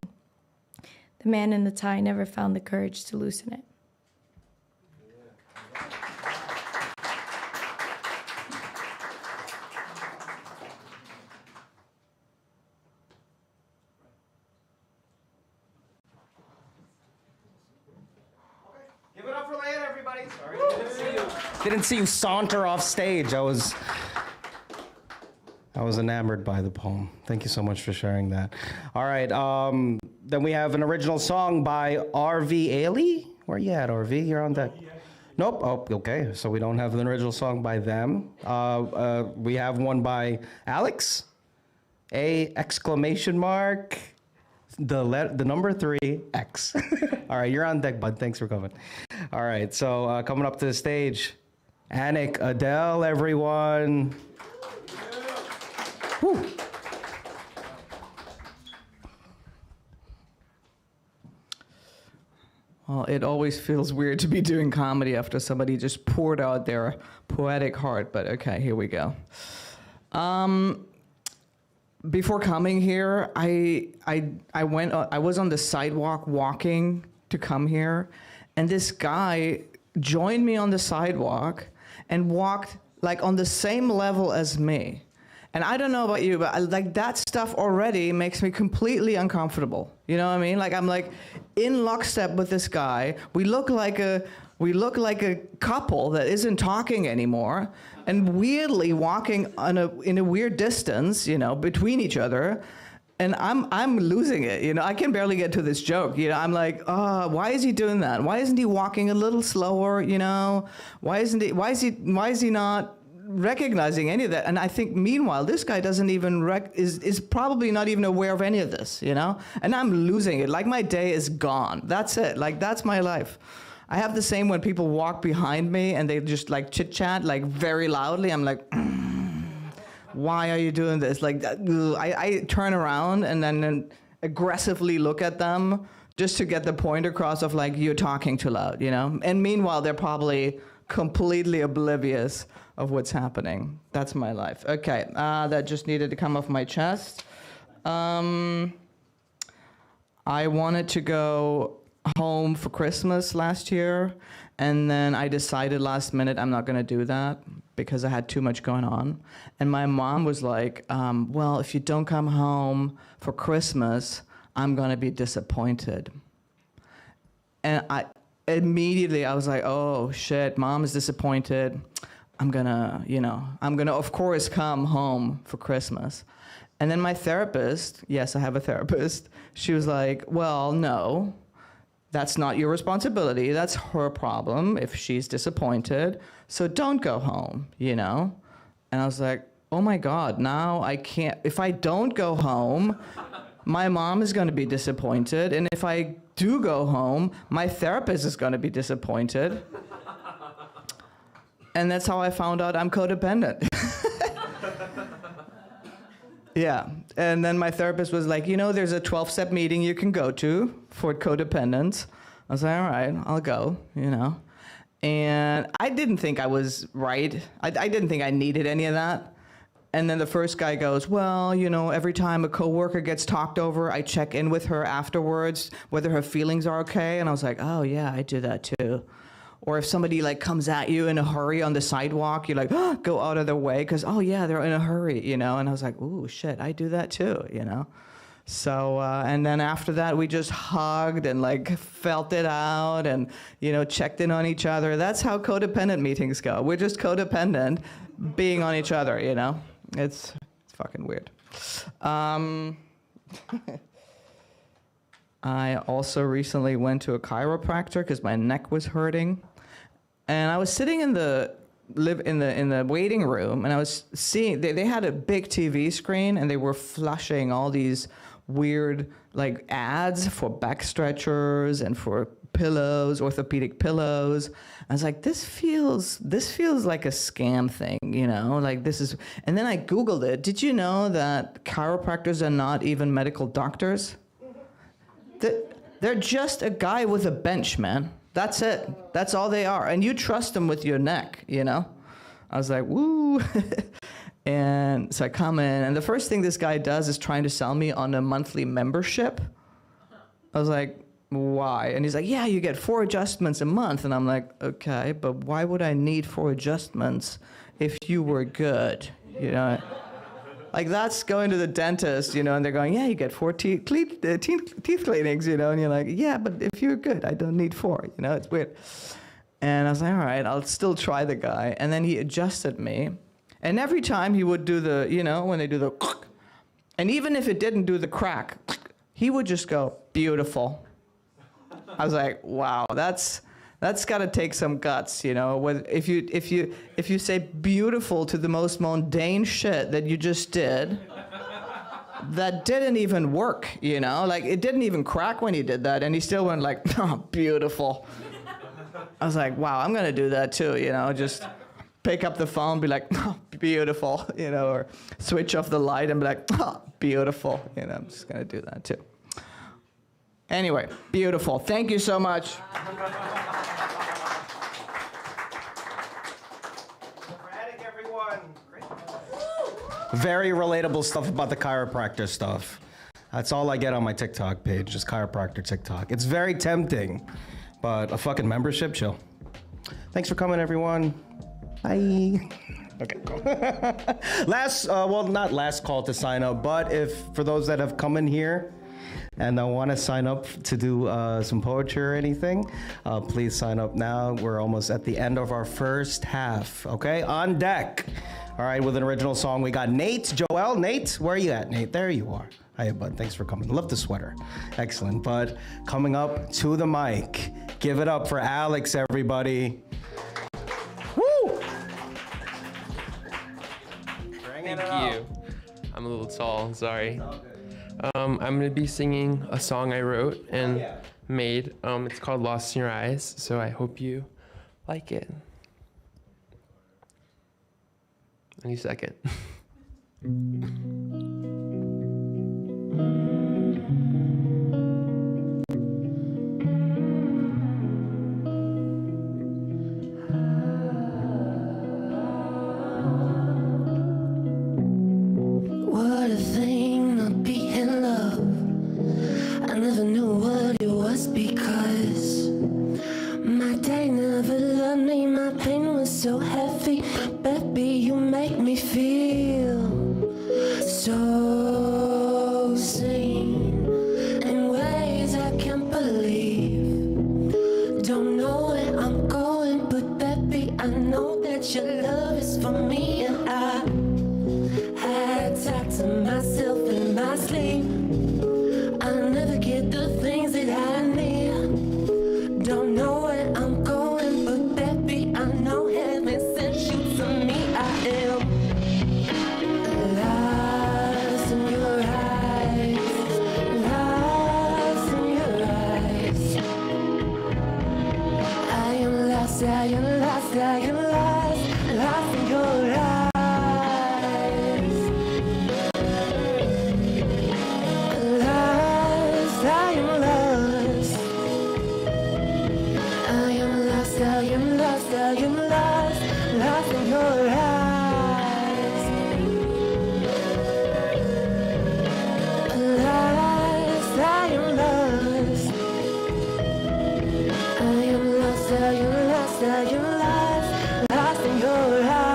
The man in the tie never found the courage to loosen it. Give it up for Liat, everybody. Sorry, didn't see you saunter off stage. I was enamored by the poem. Thank you so much for sharing that. All right, then we have an original song by RVaLey. Where you at, RV? You're on deck. Nope. Oh, okay. So we don't have an original song by them. We have one by Alex. A exclamation mark. The number 3 X. All right, you're on deck, bud. Thanks for coming. All right, so coming up to the stage, Annick Adelle, everyone. Whew. Well, it always feels weird to be doing comedy after somebody just poured out their poetic heart, but okay, here we go. Before coming here, I was on the sidewalk walking to come here, and this guy joined me on the sidewalk and walked like on the same level as me. And I don't know about you, but like that stuff already makes me completely uncomfortable. You know what I mean? Like I'm like in lockstep with this guy. We look like a couple that isn't talking anymore, and weirdly walking in a weird distance, you know, between each other. And I'm losing it. You know, I can barely get to this joke. You know, I'm like, oh, why is he doing that? Why isn't he walking a little slower? You know, why is he not recognizing any of that? And I think meanwhile this guy doesn't even is probably not even aware of any of this, you know, and I'm losing it. Like my day is gone. That's it. Like that's my life. I have the same when people walk behind me and they just like chit chat like very loudly. I'm like, why are you doing this? Like I turn around and then aggressively look at them just to get the point across of like, you're talking too loud, you know, and meanwhile they're probably completely oblivious of what's happening. That's my life. Okay, that just needed to come off my chest. I wanted to go home for Christmas last year, and then I decided last minute I'm not gonna do that because I had too much going on. And my mom was like, well, if you don't come home for Christmas, I'm gonna be disappointed. And immediately I was like, oh shit, mom is disappointed. I'm gonna of course come home for Christmas. And then my therapist, yes, I have a therapist, she was like, well, no, that's not your responsibility. That's her problem if she's disappointed. So don't go home, you know? And I was like, oh my God, now I can't, if I don't go home, my mom is gonna be disappointed. And if I do go home, my therapist is gonna be disappointed. And that's how I found out I'm codependent. Yeah, and then my therapist was like, you know, there's a 12-step meeting you can go to for codependence. I was like, all right, I'll go, you know. And I didn't think I was right. I didn't think I needed any of that. And then the first guy goes, well, you know, every time a coworker gets talked over, I check in with her afterwards, whether her feelings are okay. And I was like, oh yeah, I do that too. Or if somebody like comes at you in a hurry on the sidewalk, you like, oh, go out of their way because, oh yeah, they're in a hurry, you know? And I was like, ooh, shit, I do that too, you know? So, and then after that, we just hugged and like felt it out and, you know, checked in on each other. That's how codependent meetings go. We're just codependent being on each other, you know? It's fucking weird. I also recently went to a chiropractor because my neck was hurting. And I was sitting in the waiting room, and I was seeing they had a big TV screen, and they were flushing all these weird like ads for back stretchers and for pillows, orthopedic pillows. I was like, this feels like a scam thing, you know? Like this is. And then I Googled it. Did you know that chiropractors are not even medical doctors? They're just a guy with a bench, man. That's it. That's all they are. And you trust them with your neck, you know? I was like, woo. And so I come in, and the first thing this guy does is trying to sell me on a monthly membership. I was like, why? And he's like, yeah, you get 4 adjustments a month. And I'm like, okay, but why would I need 4 adjustments if you were good, you know? Like that's going to the dentist, you know, and they're going, yeah, you get 4 teeth cleanings, you know, and you're like, yeah, but if you're good, I don't need 4, you know, it's weird. And I was like, all right, I'll still try the guy. And then he adjusted me, And every time he would do the, when they do the, and even if it didn't do the crack, he would just go, beautiful. I was like, wow, that's got to take some guts, If you say beautiful to the most mundane shit that you just did, that didn't even work, Like, it didn't even crack when he did that, and he still went like, oh, beautiful. I was like, wow, I'm going to do that too, Just pick up the phone, be like, oh, beautiful, or switch off the light and be like, oh, beautiful. I'm just going to do that too. Anyway, beautiful. Thank you so much. Very relatable stuff about the chiropractor stuff. That's all I get on my TikTok page, just chiropractor TikTok. It's very tempting, but a fucking membership, chill. Thanks for coming, everyone. Bye. Okay, cool. Not last call to sign up, but for those that have come in here and want to sign up to do some poetry or anything, please sign up now. We're almost at the end of our first half, okay? On deck. All right, with an original song, we got Nate, Joël. Nate, where are you at, Nate? There you are. Hi, bud. Thanks for coming. Love the sweater. Excellent, bud. Coming up to the mic. Give it up for Alex, everybody. Woo! Thank you. I'm a little tall, sorry. I'm gonna be singing a song I wrote and made. It's called Lost in Your Eyes, so I hope you like it. Any second. What a thing to be in love. I never knew what it was because my dad never loved me. My pain was so heavy. Baby, you make me feel so seen in ways I can't believe. Don't know where I'm going, but baby, I know that your love is for me. And I had talked to myself in my sleep. I'll never get the things that I need. Don't know where I'm going, but baby, I know heaven sent you to me. I am lost in your eyes, lost in your eyes. I am lost, I am lost, I am lost, lost in your eyes. Lost, I am lost. I am lost, I am lost, I am lost, lost in your eyes. Lost, I am lost. I am lost, I am lost, I am lost, lost in your eyes.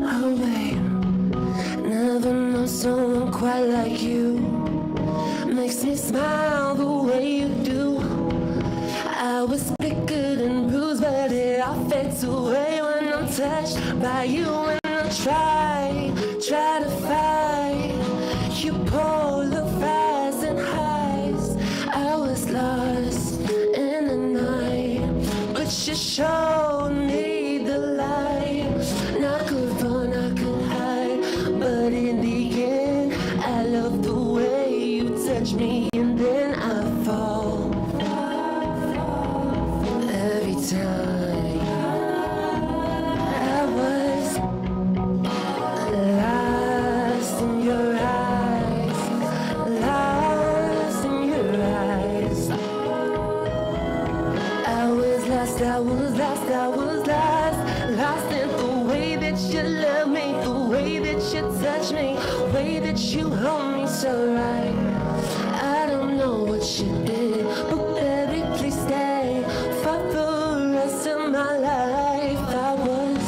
Oh babe, never know someone quite like you. Makes me smile the way you do. I was bigger and bruised, but it all fades away when I'm touched by you. And I try to fight. You polarize and hides. I was lost in the night, but you showed me the light. And I could run, I could hide, but in the end, I love the way you touch me, and then I fall. Every time I was lost in your eyes, lost in your eyes. I was lost, I was lost, I was lost, lost in the way that you love me, the way that you touch me, the way that you hold me so right. I don't know what you did, but baby, please stay for the rest of my life. I was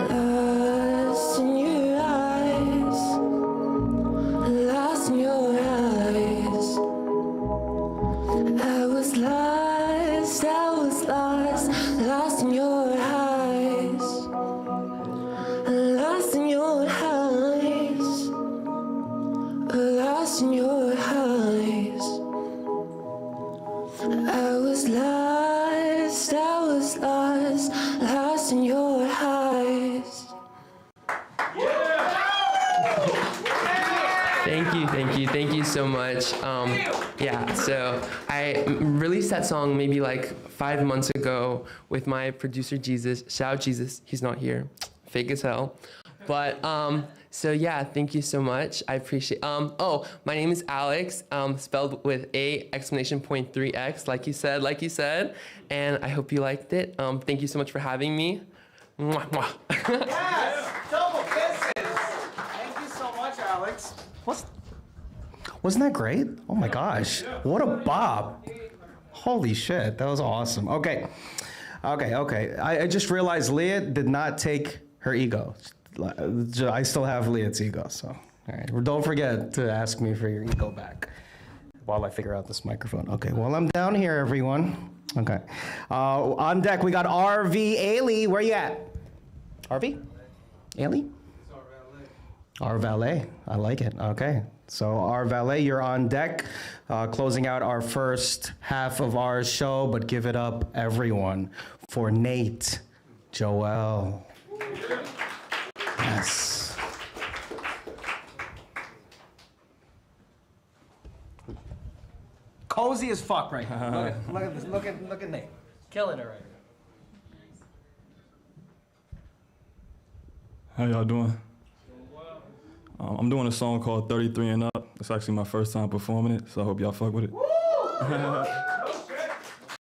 lost in your eyes. Thank you so much. Yeah, so I released that song maybe like 5 months ago with my producer Jesus. Shout out Jesus, he's not here, fake as hell. But so yeah, thank you so much. I appreciate. Oh, my name is Alex, spelled with A!3X, like you said, and I hope you liked it. Thank you so much for having me. Mwah, mwah. Yes! Double kisses! Thank you so much, Alex. Wasn't that great? Oh my gosh. What a bop. Holy shit, that was awesome. Okay. I just realized Liat did not take her ego. I still have Liat's ego, so. All right. Don't forget to ask me for your ego back while I figure out this microphone. Okay, well, I'm down here, everyone. Okay. On deck, we got RVaLey. Where you at? RV? Ailey? RVaLey. I like it. Okay. So RVaLey, you're on deck, closing out our first half of our show, but give it up, everyone, for Nate, Joël. Yes. Cozy as fuck right now. Look at Nate. Killing it right now. How y'all doing? I'm doing a song called 33 and Up. It's actually my first time performing it, so I hope y'all fuck with it.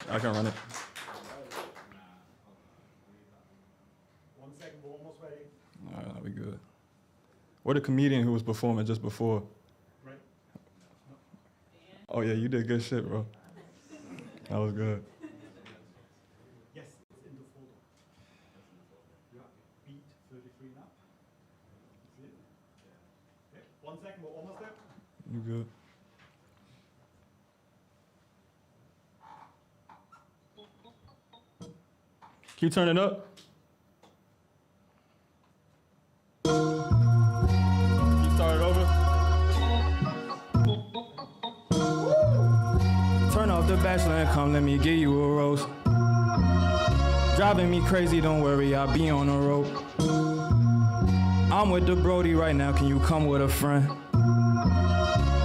I can run it. 1 second, we're almost ready. All right, that'll be good. We're the comedian who was performing just before. Right. Oh yeah, you did good shit, bro. That was good. Yes, it's in the folder. Yeah, beat 33 now. See it? Okay, 1 second, we're almost there. You good? Can you turn it up? You start it over? Turn off the Bachelor and come, let me give you a rose. Driving me crazy, don't worry, I'll be on the road. I'm with the Brody right now, can you come with a friend?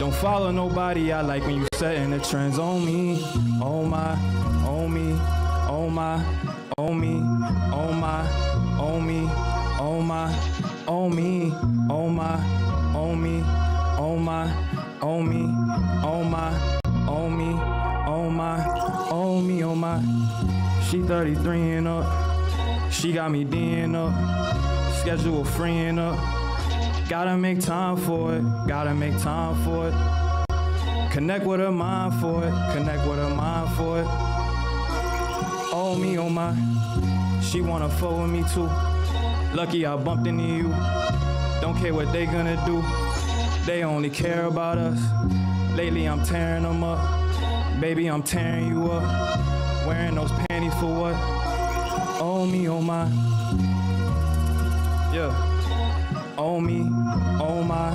Don't follow nobody, I like when you setting the trends on me. Oh my, oh me, oh my, oh me, oh my, oh me, oh my, oh me, oh my, oh me, oh my, oh me, oh my, oh me, oh my, oh me, oh my. She 33 and up, she got me D'ing up, schedule freeing up. Gotta make time for it, gotta make time for it. Connect with her mind for it, connect with her mind for it. Oh me, oh my, she wanna fuck with me too. Lucky I bumped into you, don't care what they gonna do. They only care about us. Lately I'm tearing them up, baby I'm tearing you up. Wearing those panties for what? Oh me, oh my, yeah. Oh me, oh my,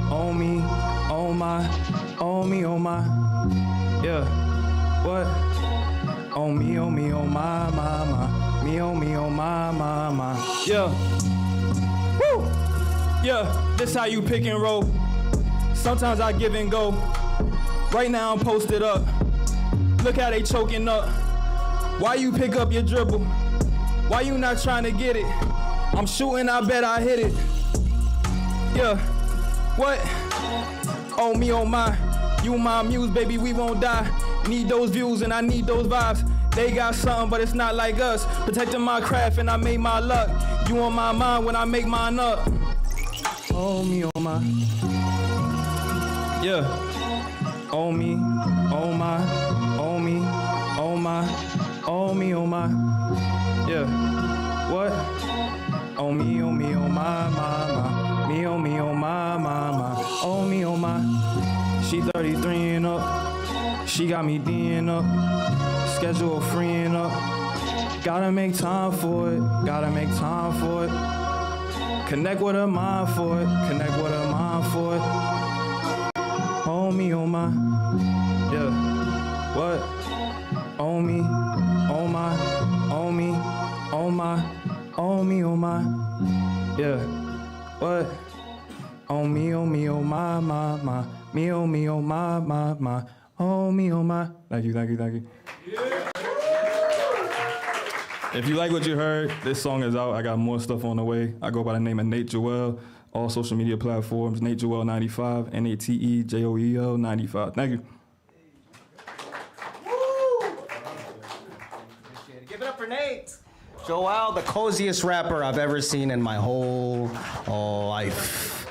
oh me, oh my, oh me, oh my, yeah, what? Oh me, oh me, oh my, me, oh me, oh my, yeah, woo, yeah, this how you pick and roll. Sometimes I give and go, right now I'm posted up, look how they choking up. Why you pick up your dribble? Why you not trying to get it? I'm shooting, I bet I hit it. Yeah, what? Oh me, oh my, you my muse, baby, we won't die. Need those views and I need those vibes. They got something, but it's not like us. Protecting my craft and I made my luck. You on my mind when I make mine up. Oh me, oh my, yeah. Oh me, oh my, oh me, oh my, oh me, oh my, yeah. What? Oh me, oh me, oh my. Me, oh me, oh my, oh me, oh my. She 33 and up, she got me D'ing up, schedule freeing up. Gotta make time for it, gotta make time for it. Connect with her mind for it, connect with her mind for it. Oh me, oh my, yeah, what? Oh me, oh my, oh me, oh my, oh me, oh my, yeah. What? Oh me, oh me, oh my, me, oh my, oh me, oh my. Thank you. If you like what you heard, this song is out. I got more stuff on the way. I go by the name of Nate Joël. All social media platforms, Nate Joël 95, NATEJOEL 95. Thank you. Give it up for Nate. Joël, the coziest rapper I've ever seen in my whole life.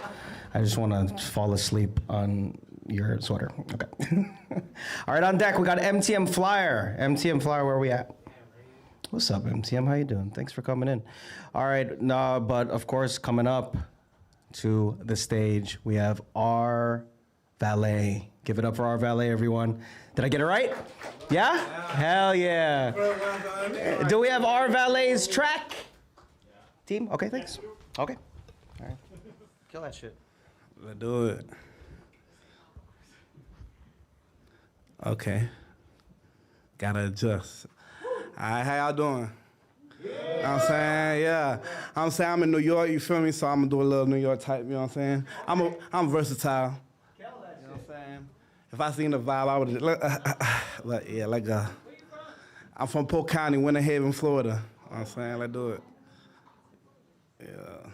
I just want to fall asleep on your sweater. Okay. All right, on deck, we got MTM Flyer. MTM Flyer, where are we at? What's up, MTM? How you doing? Thanks for coming in. All right, but of course, coming up to the stage, we have RVaLey. Give it up for RVaLey, everyone. Did I get it right? Yeah? Hell yeah. Do we have RVaLey's track? Team? Okay, thanks. Okay. All right. Kill that shit. Let's do it. Okay. Gotta adjust. All right, how y'all doing? You know what I'm saying? Yeah. I'm saying I'm in New York, you feel me? So I'm gonna do a little New York type, you know what I'm saying? I'm versatile. You know what I'm saying? If I seen the vibe, I would I'm from Polk County, Winter Haven, Florida. You know what I'm saying? Let's do it. Yeah.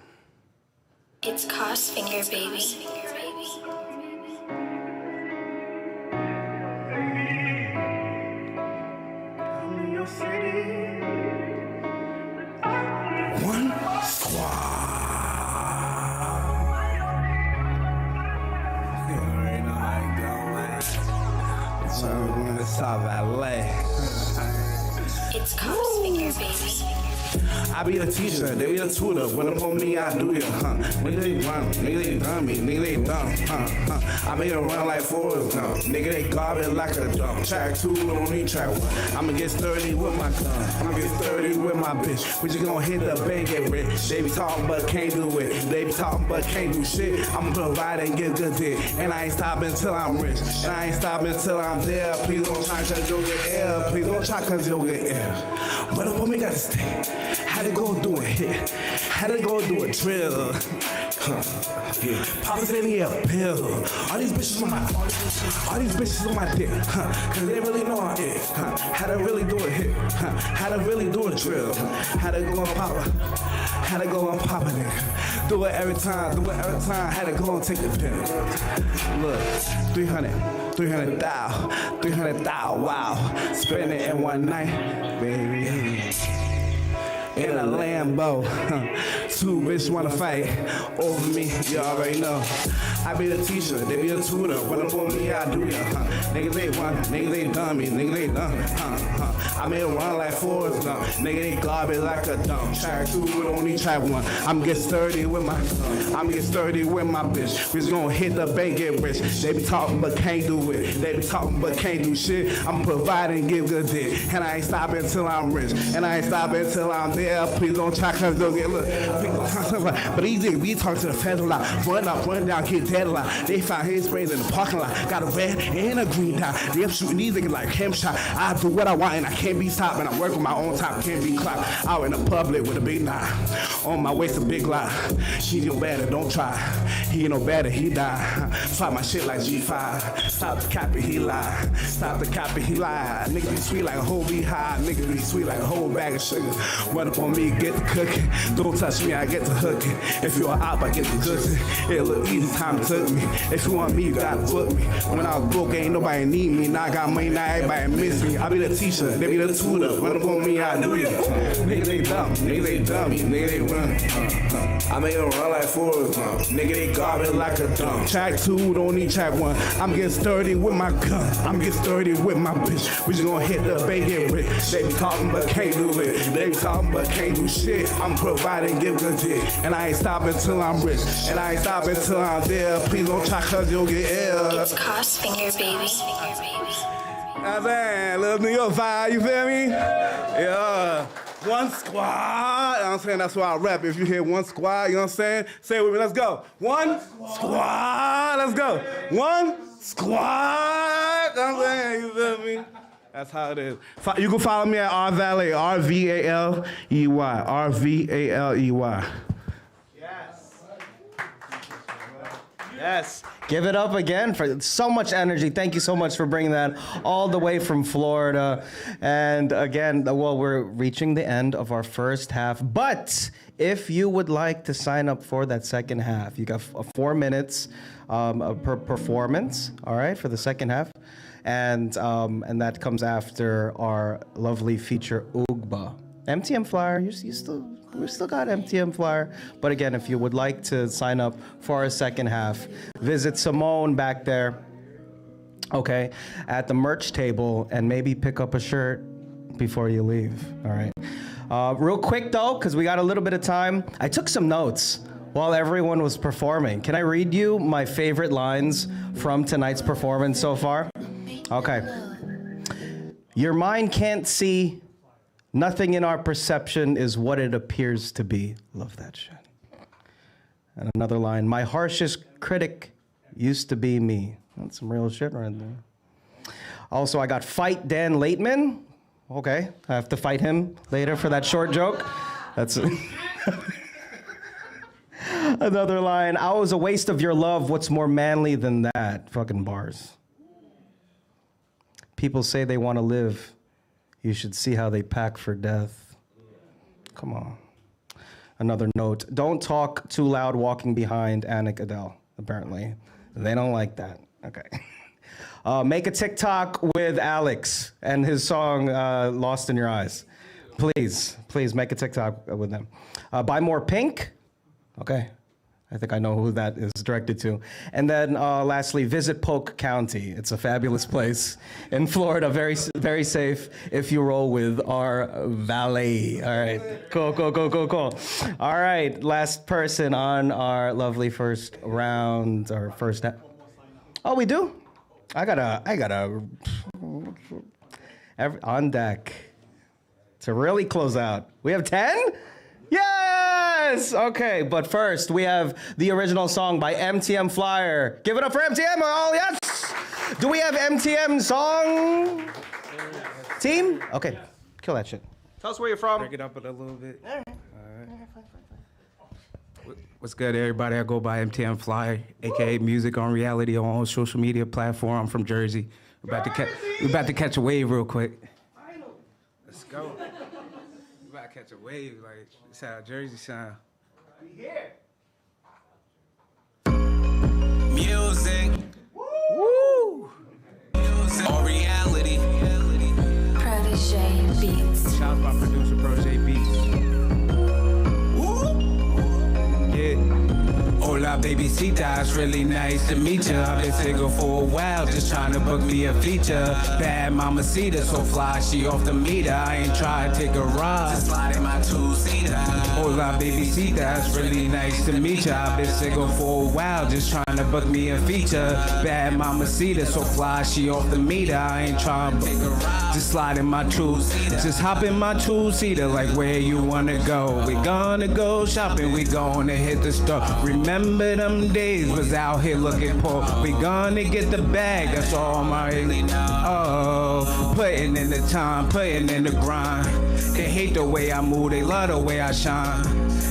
It's Crossfinger, baby. One squad. You already know how it go, man. It's RVaLey. It's Crossfinger, baby. I be a teacher, they be a tutor. When up on me, I do ya, Nigga, they run, nigga, they dummy, nigga, they dumb, I make it run like Forrest Gump. Nigga, they garbage like a dump. Track 2, don't need track 1. I'ma get sturdy with my gun. I'ma get sturdy with my bitch. We just gonna hit the bank, get rich. They be talking but can't do it. They be talking but can't do shit. I'ma provide and get good dick. And I ain't stopping till I'm rich. And I ain't stopping till I'm there. Please don't try cause you'll get air. Please don't try cause you'll get air. But up on me gotta stay. Had to go do a hit. Had to go do a drill. Poppers in the air, pill. All these bitches on my dick. Cause they really know I it. Had to really do a hit. Had to really do a drill. Had to go and pop it. Had to go and pop it, nigga. Do it every time. Had to go and take the pill. Look, 300,000, wow. Spend it in one night, baby. In a Lambo, 2 bitches wanna fight over me, you already know. I be the teacher, they be a tutor. When up on me, I do ya, Niggas they run, niggas they dummy, niggas they dumb, I made it run like Forrest Gump. Nigga they garbage like a dump. Track 2, don't need track 1. I'm get sturdy with my bitch. We just gonna hit the bank, get rich. They be talking but can't do it. They be talking but can't do shit. I'm providing, give good dick. And I ain't stopping till I'm rich. And I ain't stopping till I'm there. Please don't try cause they'll get look. But these niggas be talking to the federal lot. Run up, run down, get dead a lot. They found his sprays in the parking lot. Got a red and a green dot. They up shooting these niggas like him shot. I do what I want and I can't be stopped. And I work with my own top, can't be clocked. Out in the public with a big knot. On my waist a big lot. He no better, don't try. He no better, he die. Swap my shit like G5. Stop the cap he lie. Stop the cap he lie. Nigga be sweet like a whole beehive. Nigga be sweet like a whole bag of sugar. Run up on me, get the cooking. Don't touch me, I get the hooking. If you're out, I get the goods. It look easy, time took me. If you want me, you gotta book me. When I was broke, ain't nobody need me. Now I got money, now everybody miss me. I be the teacher, they be the tutor. Run up on me, I do ya. Nigga they dumb, nigga they dummy, nigga they run. I made it run like Forrest Gump. Nigga they garbage like a dump. Track 2, don't need track 1. I'm getting sturdy with my gun. I'm getting sturdy with my bitch. We just gonna hit the bank, get rich. They be talking but can't do it. They be talking but can't do shit. I'm providing, give good dick. And I ain't stopping till I'm rich. And I ain't stopping till I'm there. Please don't try cause you'll get ill. It's Crossfinger, baby. That's it. Little New York vibe, you feel me? Yeah. One squad. You know what I'm saying? That's why I rap. If you hear one squad, you know what I'm saying? Say it with me. Let's go. One squad. Let's go. One squad. You know what I'm saying? You feel me? That's how it is. You can follow me at RVaLey, RVaLey, RVaLey. Yes. Yes. Give it up again for so much energy. Thank you so much for bringing that all the way from Florida. And again, well, we're reaching the end of our first half. But if you would like to sign up for that second half, you got 4 minutes per performance, all right, for the second half. And that comes after our lovely feature, UGBA. MTM Flyer, we still got MTM Flyer. But again, if you would like to sign up for our second half, visit Simone back there, okay, at the merch table, and maybe pick up a shirt before you leave, all right? Real quick though, because we got a little bit of time, I took some notes while everyone was performing. Can I read you my favorite lines from tonight's performance so far? Okay. Your mind can't see. Nothing in our perception is what it appears to be. Love that shit. And another line, my harshest critic used to be me. That's some real shit right there. Also, I got fight Dan Laitman. Okay, I have to fight him later for that short joke. That's another line, I was a waste of your love. What's more manly than that? Fucking bars. People say they want to live. You should see how they pack for death. Come on. Another note. Don't talk too loud walking behind Annick Adelle, apparently. They don't like that. Okay. Make a TikTok with Alex and his song, Lost in Your Eyes. Please make a TikTok with them. Buy more pink. Okay. I think I know who that is directed to. And then lastly, visit Polk County. It's a fabulous place in Florida, very, very safe if you roll with RVaLey. All right, cool. All right, last person on our lovely first round, or first. Oh, we do? I gotta, on deck to really close out. We have 10? Yes! Okay, but first we have the original song by MTM Flyer. Give it up for MTM, all yes! Do we have MTM song? Team? Okay, kill that shit. Tell us where you're from. Break it up a little bit. All right. What's good, everybody? I go by MTM Flyer, aka Music on Reality on all social media platform. I'm from Jersey. We're about to catch a wave real quick. Let's go. We're about to catch a wave, like it's how Jersey sound. We here. Music. Woo! Music on Reality. Protege Beats. Shout out my producer, Protege Beats. Hola, baby, Sita, it's really nice to meet ya. I've been single for a while, just trying to book me a feature. Bad mamacita, so fly, she off the meter. I ain't trying to take a ride, just slide in my two-seater. Hola, baby, Sita, it's really nice to meet ya. I've been single for a while, just trying to book me a feature. Bad mamacita, so fly, she off the meter. I ain't trying to take a ride, just slide in my two-seater. Just hop in my two-seater, like where you wanna go. We gonna go shopping, we gonna hit the store. Remember them days was out here looking poor. We gonna get the bag, that's all my putting in the time, putting in the grind. They hate the way I move, they love the way I shine.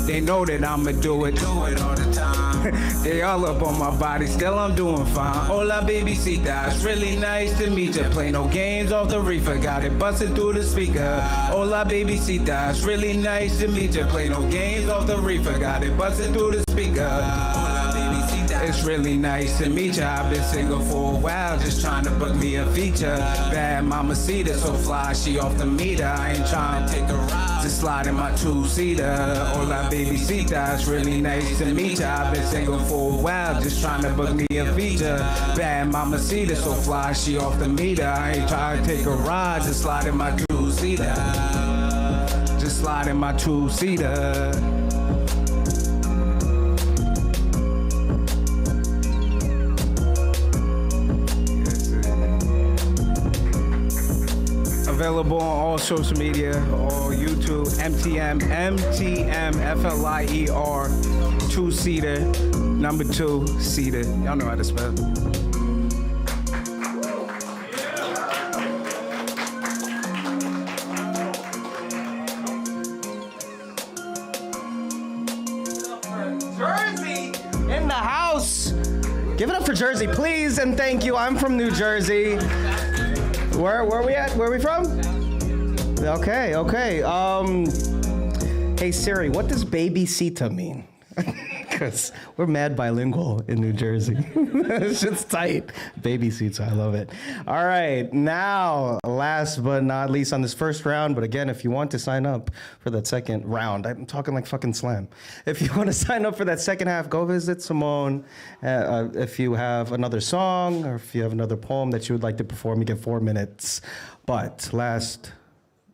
They know that I'ma do it all the time. They all up on my body, still I'm doing fine. Hola, baby, Sita, it's really nice to meet ya. Play no games off the reefer, got it busted through the speaker. Hola, baby, Sita, it's really nice to meet ya. Play no games off the reefer, got it busted through the speaker. It's really nice to meet ya. I've been single for a while, just trying to book me a feature. Bad mamacita, so fly, she off the meter. I ain't trying to take a ride, just slide in my two-seater. Hola, baby, Sita, it's really nice to meet ya. I've been single for a while, just trying to book me a feature. Bad mamacita, so fly, she off the meter. I ain't trying to take a ride, just slide in my two-seater. Just slide in my two-seater. Available on all social media, all YouTube, MTM FLIER, two-seater, number 2-seater. Y'all know how to spell. Jersey in the house. Give it up for Jersey, please, and thank you. I'm from New Jersey. Where are we at? Where are we from? Okay. Hey Siri, what does babysita mean? Because we're mad bilingual in New Jersey. It's just tight. Babysita, I love it. All right, now, last but not least on this first round, but again, if you want to sign up for that second round, I'm talking like fucking slam. If you want to sign up for that second half, go visit Simone. If you have another song or if you have another poem that you would like to perform, you get 4 minutes. But last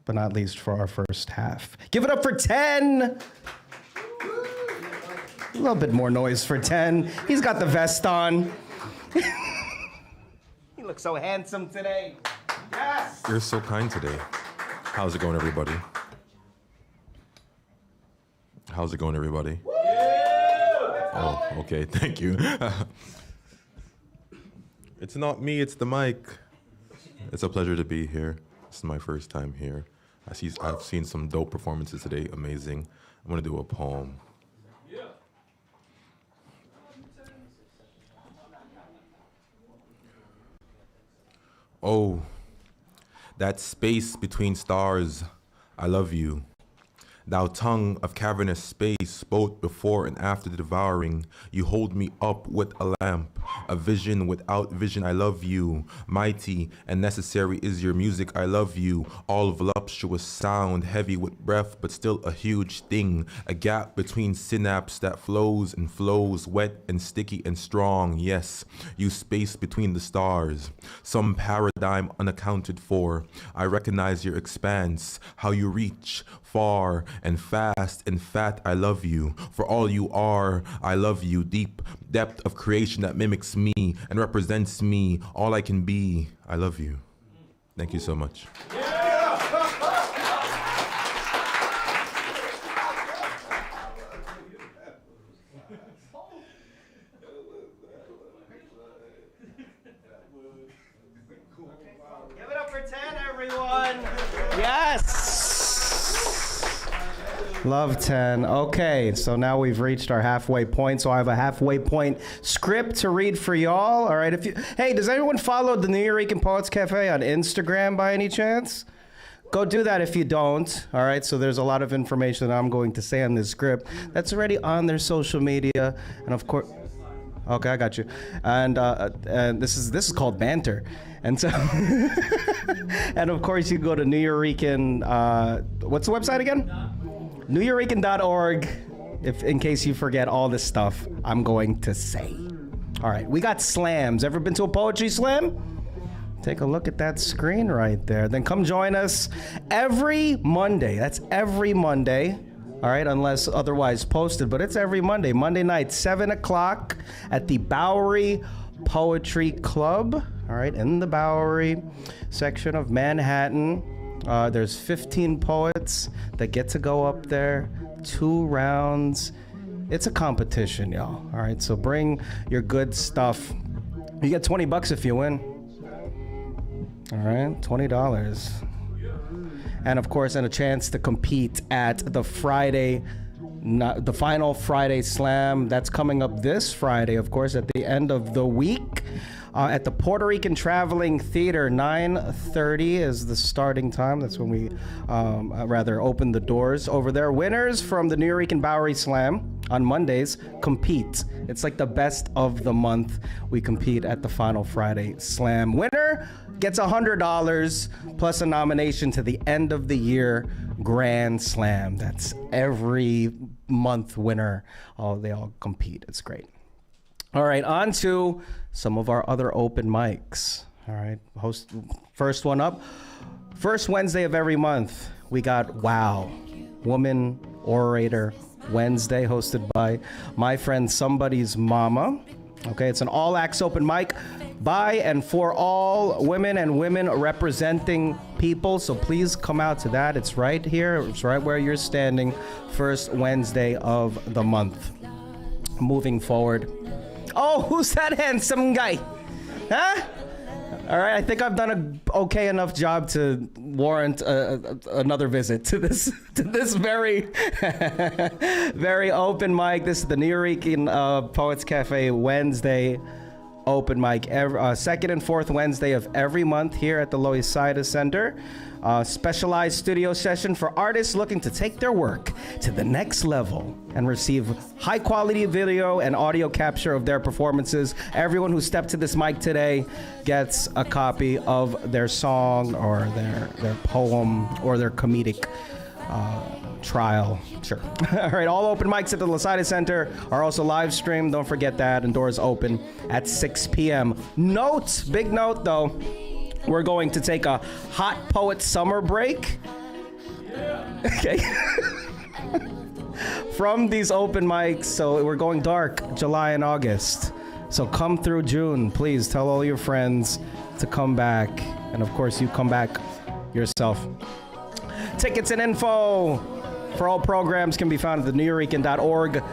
but not least for our first half, give it up for 10. A little bit more noise for 10. He's got the vest on. He looks so handsome today. Yes! You're so kind today. How's it going, everybody? How's it going, everybody? Oh, okay, thank you. It's not me, it's the mic. It's a pleasure to be here. This is my first time here. I've seen some dope performances today, amazing. I'm gonna do a poem. Oh, that space between stars, I love you. Thou tongue of cavernous space, both before and after the devouring, you hold me up with a lamp, a vision without vision, I love you. Mighty and necessary is your music, I love you. All voluptuous sound, heavy with breath, but still a huge thing. A gap between synapse that flows and flows, wet and sticky and strong. Yes, you space between the stars. Some paradigm unaccounted for. I recognize your expanse, how you reach far and fast and fat, I love you. For all you are, I love you. Deep depth of creation that mimics me and represents me, all I can be, I love you. Thank you so much. Give it up for 10, everyone. Yes. Love 10. Okay, so now we've reached our halfway point. So I have a halfway point script to read for y'all. All right. Hey, does anyone follow the Nuyorican Poets Cafe on Instagram by any chance? Go do that if you don't. All right. So there's a lot of information that I'm going to say on this script that's already on their social media, and of course. Okay, I got you. And this is called banter. And so, and of course, you go to Nuyorican. What's the website again? Nuyorican.org. If in case you forget all this stuff I'm going to say. All right, we got slams. Ever been to a poetry slam? Take a look at that screen right there. Then come join us every Monday. That's every Monday. All right, unless otherwise posted, but it's every Monday. Monday night, 7 o'clock at the Bowery Poetry Club. All right, in the Bowery section of Manhattan. There's 15 poets that get to go up there, 2 rounds. It's a competition, y'all. All right, so bring your good stuff. You get $20 if you win. All right, $20. And of course, and a chance to compete at the final Friday Slam. That's coming up this Friday, of course, at the end of the week. At the Puerto Rican Traveling Theater, 9:30 is the starting time. That's when we open the doors over there. Winners from the Nuyorican Bowery Slam on Mondays compete. It's like the best of the month. We compete at the final Friday Slam. Winner gets $100 plus a nomination to the end of the year Grand Slam. That's every month winner. They all compete. It's great. All right, on to some of our other open mics. All right, first one up. First Wednesday of every month, we got WOW, Woman Orator Wednesday, hosted by my friend Somebody's Mama. Okay, it's an all-acts open mic by and for all women and women representing people. So please come out to that. It's right here. It's right where you're standing. First Wednesday of the month. Moving forward. Oh, who's that handsome guy? Huh? All right, I think I've done an okay enough job to warrant another visit to this very, very open mic. This is the Nuyorican Poets Cafe Wednesday open mic, second and fourth Wednesday of every month here at the Loisaida Center. Specialized studio session for artists looking to take their work to the next level and receive high quality video and audio capture of their performances. Everyone who stepped to this mic today gets a copy of their song or their poem or their comedic trial. Sure. All right, all open mics at the Loisaida Center are also live streamed. Don't forget that, and doors open at 6 p.m. Note, big note though, we're going to take a hot poet summer break. Okay. From these open mics, so we're going dark July and August. So come through June, please tell all your friends to come back, and of course you come back yourself. Tickets and info for all programs can be found at the Nuyorican.org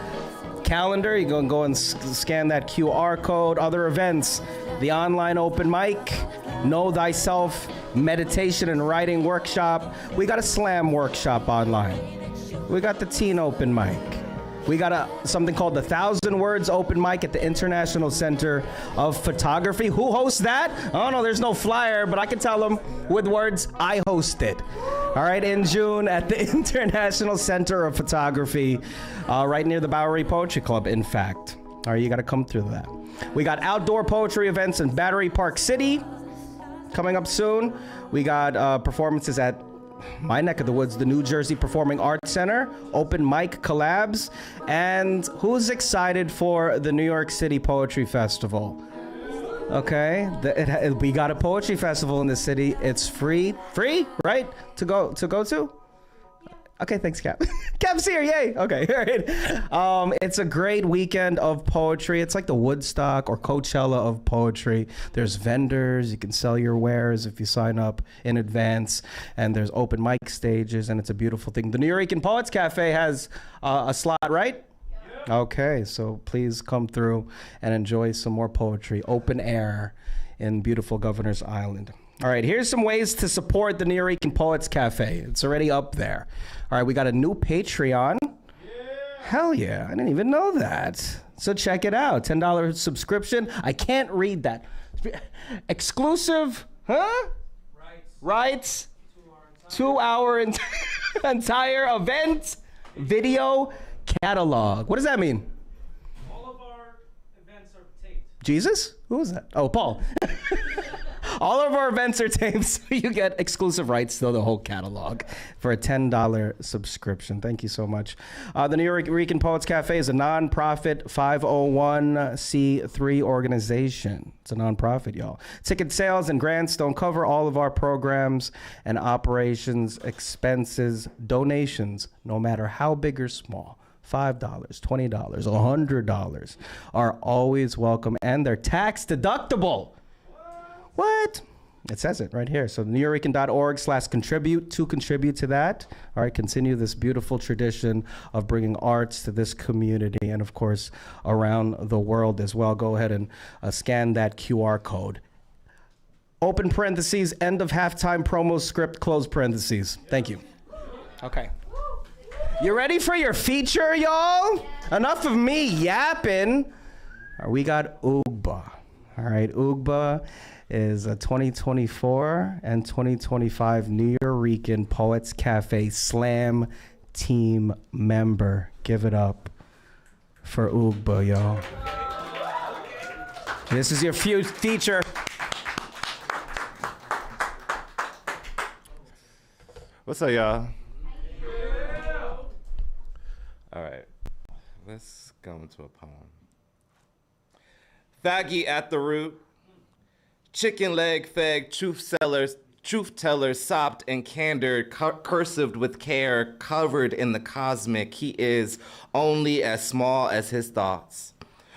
calendar. You can go and scan that QR code. Other events, the online open mic, Know Thyself meditation and writing workshop. We got a slam workshop online. We got the teen open mic. We got something called the 1,000 Words open mic at the International Center of Photography. Who hosts that? Oh no, there's no flyer, but I can tell them with words, I host it. All right, in June at the International Center of Photography, right near the Bowery Poetry Club, in fact. All right, you got to come through that. We got outdoor poetry events in Battery Park City coming up soon. We got performances at my neck of the woods, the New Jersey Performing Arts Center, open mic collabs, and who's excited for the New York City Poetry Festival? Okay, we got a poetry festival in the city. It's free, right? To go to? Okay, thanks, Cap. Cap's here, yay. Okay, all right. It's a great weekend of poetry. It's like the Woodstock or Coachella of poetry. There's vendors. You can sell your wares if you sign up in advance. And there's open mic stages, and it's a beautiful thing. The Nuyorican Poets Cafe has a slot, right? Yeah. Okay, so please come through and enjoy some more poetry, open air in beautiful Governor's Island. All right, here's some ways to support the Nuyorican Poets Cafe. It's already up there. All right, we got a new Patreon. Yeah. Hell yeah, I didn't even know that. So check it out, $10 subscription. I can't read that. Exclusive, huh? Rights. 2 hour entire event video catalog. What does that mean? All of our events are taped. Jesus? Who was that? Oh, Paul. All of our events are taped, so you get exclusive rights to the whole catalog for a $10 subscription. Thank you so much. The Nuyorican Poets Cafe is a nonprofit 501c3 organization. It's a nonprofit, y'all. Ticket sales and grants don't cover all of our programs and operations, expenses, donations, no matter how big or small. $5, $20, $100 are always welcome, and they're tax deductible. What? It says it right here. So Nuyorican.org/contribute to contribute to that. All right, continue this beautiful tradition of bringing arts to this community and, of course, around the world as well. Go ahead and scan that QR code. Open parentheses, end of halftime promo script, close parentheses. Thank you. Okay. You ready for your feature, y'all? Enough of me yapping. All right, we got UGBA. All right, UGBA is a 2024 and 2025 Nuyorican Poets Cafe Slam team member. Give it up for UGBA, y'all. This is your feature. What's up, y'all? All right, let's go into a poem. Faggy at the root, chicken leg fag, truth tellers, sopped and candored, cursived with care, covered in the cosmic. He is only as small as his thoughts,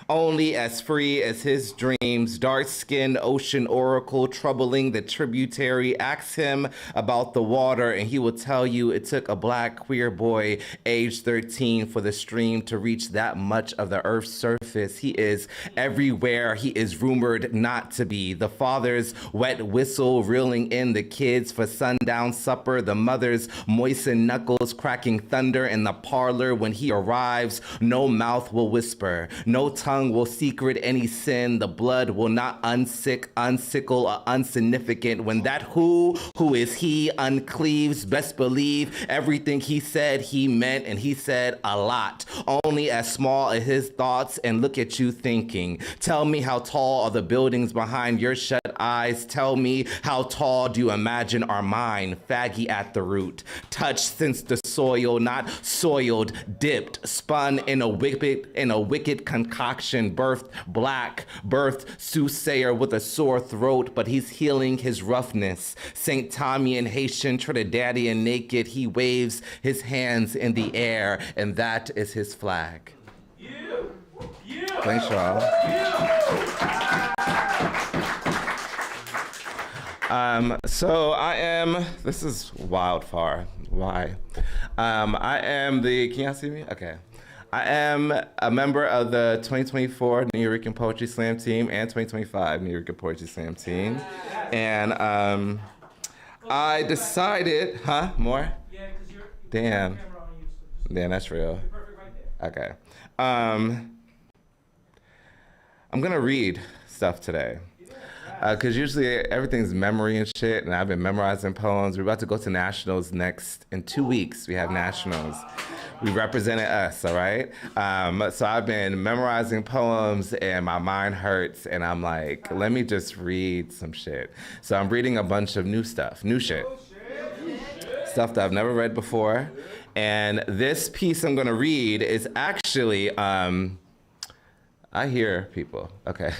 only as free as his dreams. Dark-skinned ocean oracle, troubling the tributary. Ask him about the water and he will tell you it took a black queer boy age 13 for the stream to reach that much of the earth's surface. He is everywhere he is rumored not to be. The father's wet whistle reeling in the kids for sundown supper. The mother's moistened knuckles cracking thunder in the parlor when he arrives. No mouth will whisper, no tongue tongue will secret any sin. The blood will not unsickle or unsignificant. When that who is he uncleaves, best believe everything he said he meant, and he said a lot. Only as small as his thoughts, and look at you thinking. Tell me how tall are the buildings behind your shut eyes. Tell me how tall do you imagine are mine? Faggy at the root, touched since the soil, not soiled, dipped, spun in a wicked concoction, birthed black, birthed soothsayer with a sore throat, but he's healing his roughness. St. Tommy and Haitian, Trinidadian naked, he waves his hands in the air, and that is his flag. Thanks, y'all. So I am, this is wildfire. Why? I am the, can y'all see me? Okay. I am a member of the 2024 Nuyorican Poetry Slam team and 2025 Nuyorican Poetry Slam team. And I decided, more? Yeah, because you're Damn, that's real. You're perfect right there. Okay. I'm gonna read stuff today. Because usually everything's memory and shit, and I've been memorizing poems. We're about to go to nationals in 2 weeks. We have nationals. We represented us, all right? So I've been memorizing poems, and my mind hurts, and I'm like, let me just read some shit. So I'm reading a bunch of new stuff, new shit. Stuff that I've never read before. And this piece I'm gonna read is actually, I hear people, okay.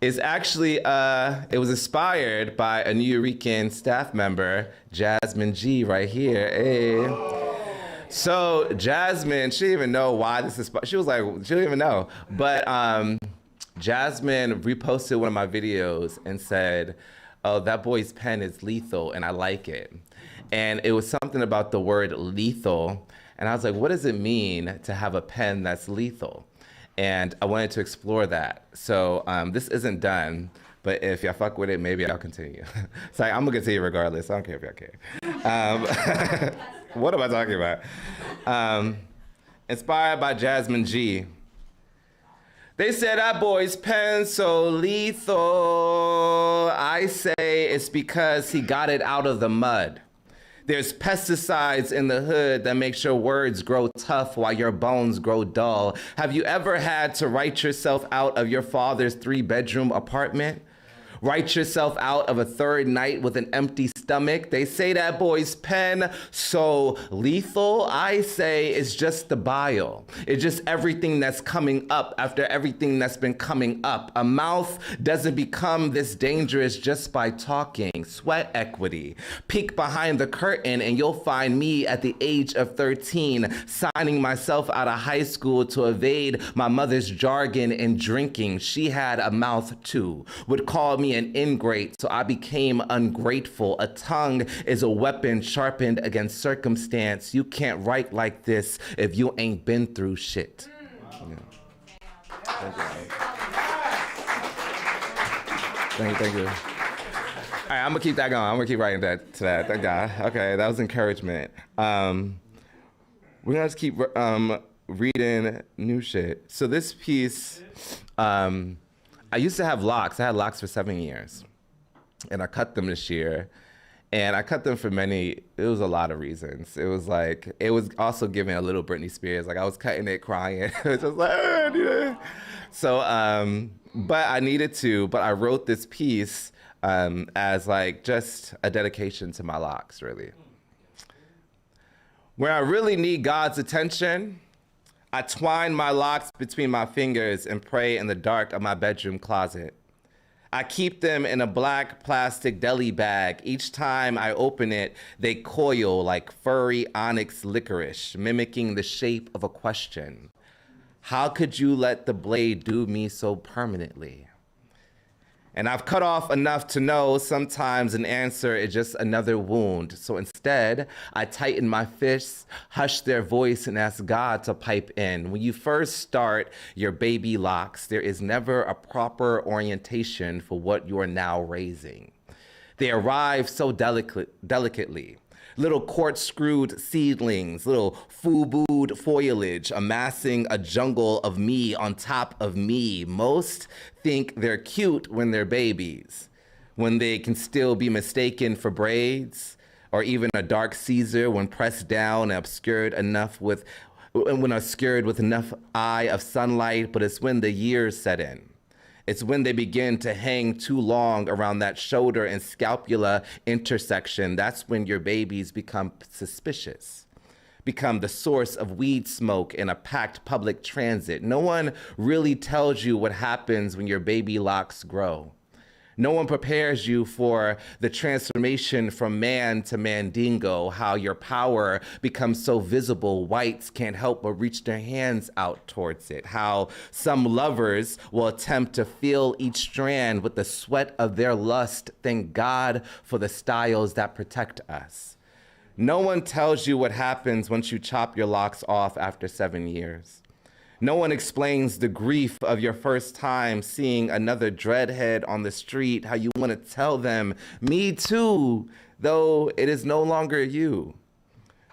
It's actually, it was inspired by a Nuyorican staff member, Jasmine G, right here. Hey. So Jasmine, she didn't even know why this is, she was like, she didn't even know. But Jasmine reposted one of my videos and said, oh, that boy's pen is lethal and I like it. And it was something about the word lethal. And I was like, what does it mean to have a pen that's lethal? And I wanted to explore that. So this isn't done, but if y'all fuck with it, maybe I'll continue. So I'm gonna continue regardless. I don't care if y'all care. What am I talking about? Inspired by Jasmine G. They said that boy's pen so lethal. I say it's because he got it out of the mud. There's pesticides in the hood that makes your words grow tough while your bones grow dull. Have you ever had to write yourself out of your father's 3-bedroom apartment? Write yourself out of a third night with an empty stomach? They say that boy's pen so lethal. I say it's just the bile. It's just everything that's coming up after everything that's been coming up. A mouth doesn't become this dangerous just by talking. Sweat equity. Peek behind the curtain and you'll find me at the age of 13 signing myself out of high school to evade my mother's jargon and drinking. She had a mouth too. Would call me an ingrate, so I became ungrateful. A tongue is a weapon sharpened against circumstance. You can't write like this if you ain't been through shit. Yeah. Thank you. All right, I'm gonna keep that going. I'm gonna keep writing that to that. Thank God. Okay, that was encouragement. We're gonna just keep reading new shit. So this piece, I used to have locks. I had locks for 7 years. And I cut them this year. And I cut them for it was a lot of reasons. It was also giving a little Britney Spears. Like I was cutting it, crying. It was just like, yeah. So, but I needed to, but I wrote this piece as like just a dedication to my locks, really. Where I really need God's attention, I twine my locks between my fingers and pray in the dark of my bedroom closet. I keep them in a black plastic deli bag. Each time I open it, they coil like furry onyx licorice, mimicking the shape of a question. How could you let the blade do me so permanently? And I've cut off enough to know sometimes an answer is just another wound. So instead, I tighten my fists, hush their voice, and ask God to pipe in. When you first start your baby locks, there is never a proper orientation for what you are now raising. They arrive so delicately. Little corkscrewed seedlings, little FUBU'd foliage amassing a jungle of me on top of me. Most think they're cute when they're babies, when they can still be mistaken for braids, or even a dark Caesar when pressed down and obscured with enough eye of sunlight, but it's when the years set in. It's when they begin to hang too long around that shoulder and scapula intersection. That's when your babies become suspicious, become the source of weed smoke in a packed public transit. No one really tells you what happens when your baby locks grow. No one prepares you for the transformation from man to mandingo, how your power becomes so visible, whites can't help but reach their hands out towards it, how some lovers will attempt to fill each strand with the sweat of their lust. Thank God for the styles that protect us. No one tells you what happens once you chop your locks off after 7 years. No one explains the grief of your first time seeing another dreadhead on the street, how you want to tell them, me too, though it is no longer you.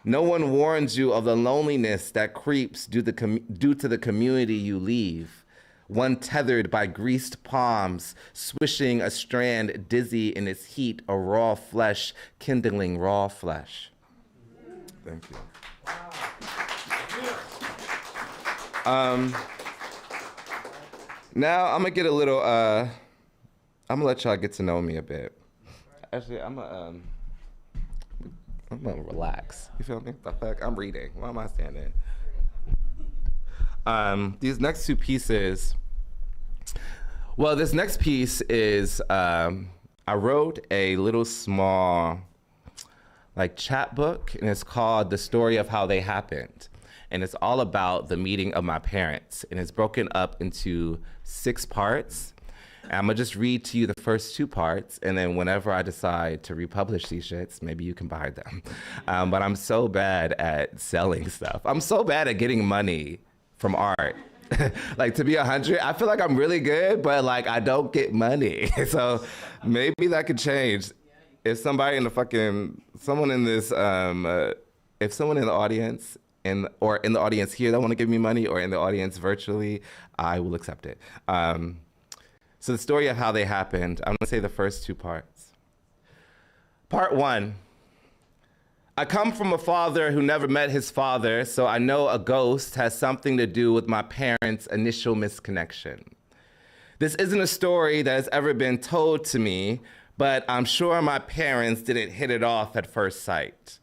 No one warns you of the loneliness that creeps due to the community you leave. One tethered by greased palms, swishing a strand dizzy in its heat, a raw flesh kindling raw flesh. Thank you. Now I'm gonna get a little, I'm gonna let y'all get to know me a bit. Actually, I'm gonna relax. You feel me? The fuck? I'm reading. Why am I standing? These next two pieces, well, this next piece is, I wrote a little small, like, chapbook, and it's called The Story of How They Happened. And it's all about the meeting of my parents. And it's broken up into 6 parts. And I'm gonna just read to you the first 2 parts. And then whenever I decide to republish these shits, maybe you can buy them. But I'm so bad at selling stuff. I'm so bad at getting money from art. Like, to be 100, I feel like I'm really good, but like I don't get money. So maybe that could change. If somebody in the someone in this, if someone in the audience, or in the audience here that want to give me money, or in the audience virtually, I will accept it. So the story of how they happened, I'm gonna say the first 2 parts. Part 1, I come from a father who never met his father, so I know a ghost has something to do with my parents' initial misconnection. This isn't a story that has ever been told to me, but I'm sure my parents didn't hit it off at first sight.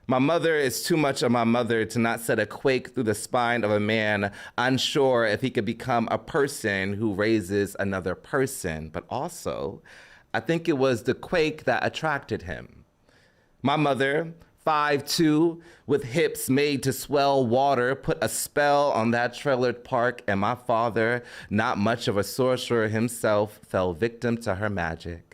My mother is too much of my mother to not set a quake through the spine of a man unsure if he could become a person who raises another person. But also, I think it was the quake that attracted him. My mother, 5'2", with hips made to swell water, put a spell on that trailered park, and my father, not much of a sorcerer himself, fell victim to her magic.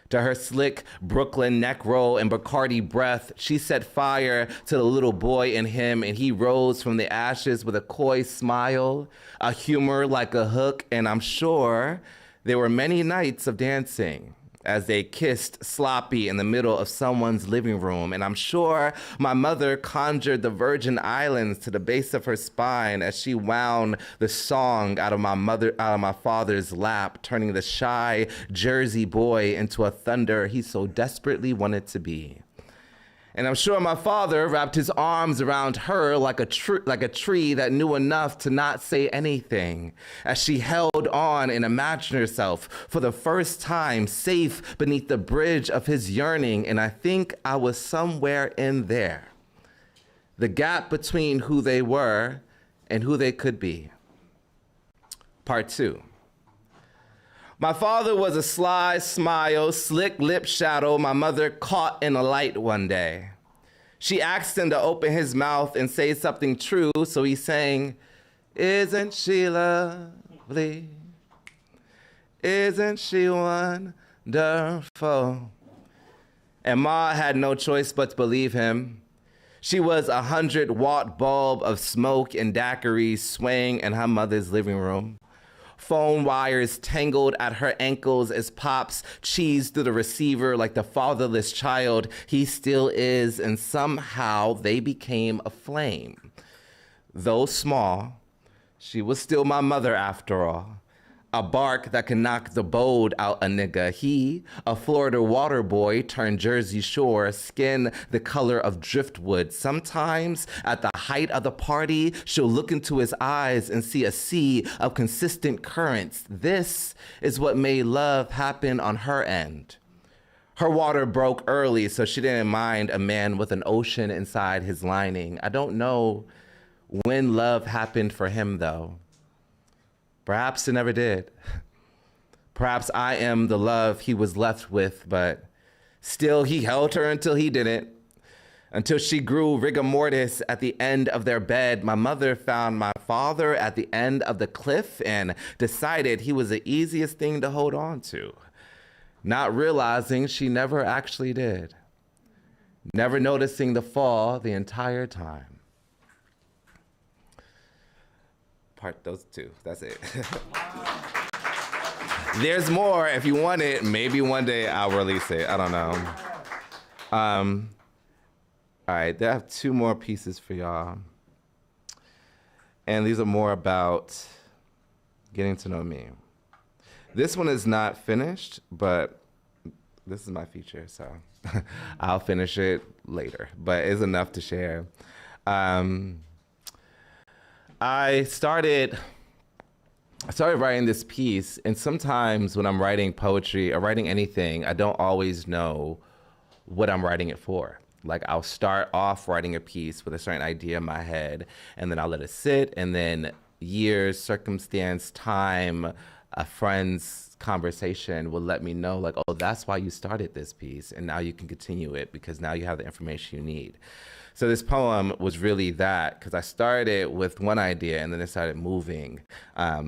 To her slick Brooklyn neck roll and Bacardi breath, she set fire to the little boy in him, and he rose from the ashes with a coy smile, a humor like a hook, and I'm sure there were many nights of dancing as they kissed sloppy in the middle of someone's living room. And I'm sure my mother conjured the Virgin Islands to the base of her spine as she wound the song out of my father's lap, turning the shy Jersey boy into a thunder he so desperately wanted to be. And I'm sure my father wrapped his arms around her like a tree that knew enough to not say anything, as she held on and imagined herself for the first time safe beneath the bridge of his yearning. And I think I was somewhere in there, the gap between who they were and who they could be. Part 2. My father was a sly smile, slick lip shadow my mother caught in a light one day. She asked him to open his mouth and say something true, so he sang, "Isn't she lovely? Isn't she wonderful?" And Ma had no choice but to believe him. She was 100-watt bulb of smoke and daiquiris swaying in her mother's living room. phone wires tangled at her ankles as Pops cheesed through the receiver like the fatherless child he still is, and somehow they became a flame. Though small, she was still my mother after all. A bark that can knock the bold out a nigga. He, a Florida water boy turned Jersey Shore, skin the color of driftwood. Sometimes at the height of the party, she'll look into his eyes and see a sea of consistent currents. This is what made love happen on her end. Her water broke early, so she didn't mind a man with an ocean inside his lining. I don't know when love happened for him, though. Perhaps it never did. Perhaps I am the love he was left with, but still he held her until he didn't. Until she grew rigor mortis at the end of their bed. My mother found my father at the end of the cliff and decided he was the easiest thing to hold on to, not realizing she never actually did, never noticing the fall the entire time. Part those two, that's it. There's more if you want it. Maybe one day I'll release it, I don't know. All right, I have two more pieces for y'all. And these are more about getting to know me. This one is not finished, but this is my feature, so I'll finish it later, but it's enough to share. I started writing this piece, and sometimes when I'm writing poetry or writing anything, I don't always know what I'm writing it for. Like, I'll start off writing a piece with a certain idea in my head, and then I'll let it sit, and then years, circumstance, time, a friend's conversation will let me know, like, oh, that's why you started this piece, and now you can continue it because now you have the information you need. So this poem was really that, because I started with one idea and then it started moving.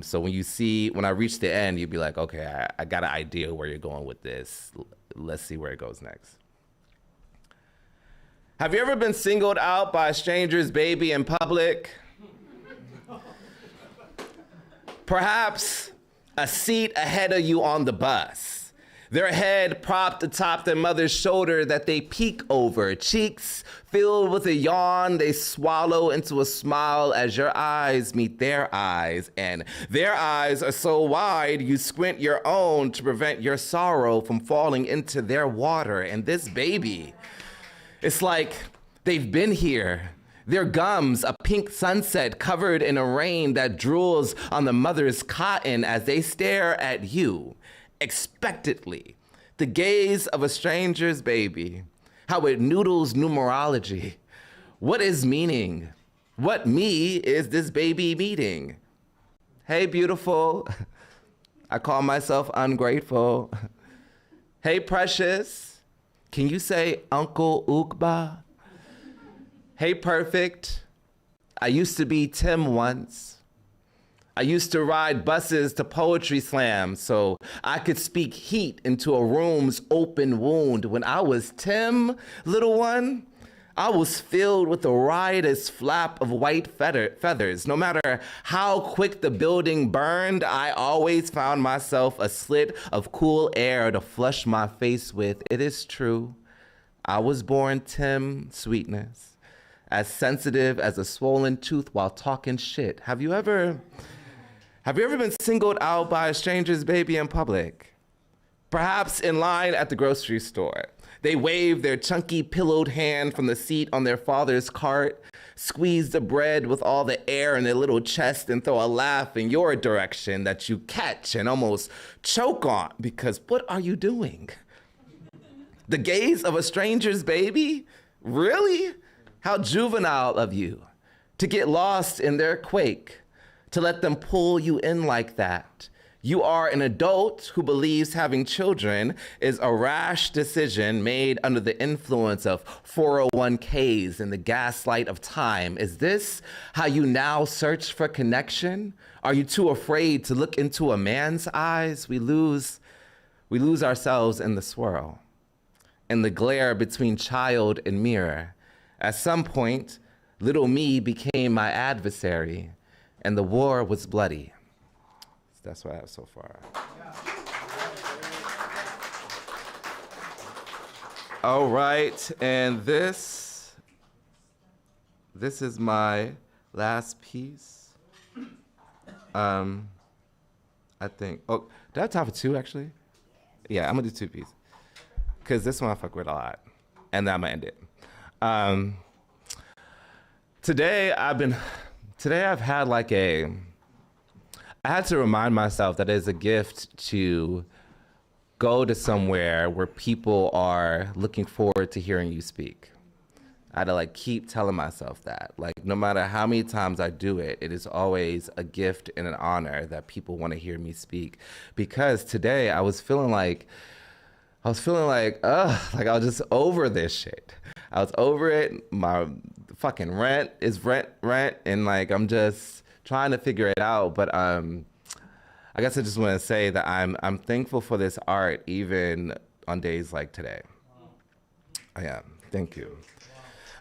So when I reach the end, you'd be like, okay, I got an idea where you're going with this. Let's see where it goes next. Have you ever been singled out by a stranger's baby in public? Perhaps a seat ahead of you on the bus. Their head propped atop their mother's shoulder that they peek over, cheeks filled with a yawn they swallow into a smile as your eyes meet their eyes. And their eyes are so wide you squint your own to prevent your sorrow from falling into their water. And this baby, it's like they've been here. Their gums, a pink sunset covered in a rain that drools on the mother's cotton as they stare at you. Expectantly, the gaze of a stranger's baby, how it noodles numerology. What is meaning? What me is this baby meeting? Hey, beautiful. I call myself ungrateful. Hey, precious. Can you say Uncle UGBA? Hey, perfect. I used to be Tim once. I used to ride buses to poetry slams so I could speak heat into a room's open wound. When I was Tim, little one, I was filled with a riotous flap of white feathers. No matter how quick the building burned, I always found myself a slit of cool air to flush my face with. It is true, I was born Tim Sweetness, as sensitive as a swollen tooth while talking shit. Have you ever been singled out by a stranger's baby in public? Perhaps in line at the grocery store. They wave their chunky pillowed hand from the seat on their father's cart, squeeze the bread with all the air in their little chest, and throw a laugh in your direction that you catch and almost choke on because what are you doing? The gaze of a stranger's baby? Really? How juvenile of you to get lost in their quake, to let them pull you in like that. You are an adult who believes having children is a rash decision made under the influence of 401ks and the gaslight of time. Is this how you now search for connection? Are you too afraid to look into a man's eyes? We lose ourselves in the swirl, in the glare between child and mirror. At some point, little me became my adversary, and the war was bloody. That's what I have so far. All right, and this is my last piece. I think, oh, do I have time for two, actually? Yeah, I'm gonna do two pieces. Because this one I fuck with a lot, and then I'm gonna end it. Today I've had I had to remind myself that it's a gift to go to somewhere where people are looking forward to hearing you speak. I had to keep telling myself that. No matter how many times I do it, it is always a gift and an honor that people want to hear me speak. Because today I was feeling like I was just over this shit. I was over it. My fucking rent is rent, and I'm just trying to figure it out. But I guess I just want to say that I'm thankful for this art, even on days like today. I am. Thank you.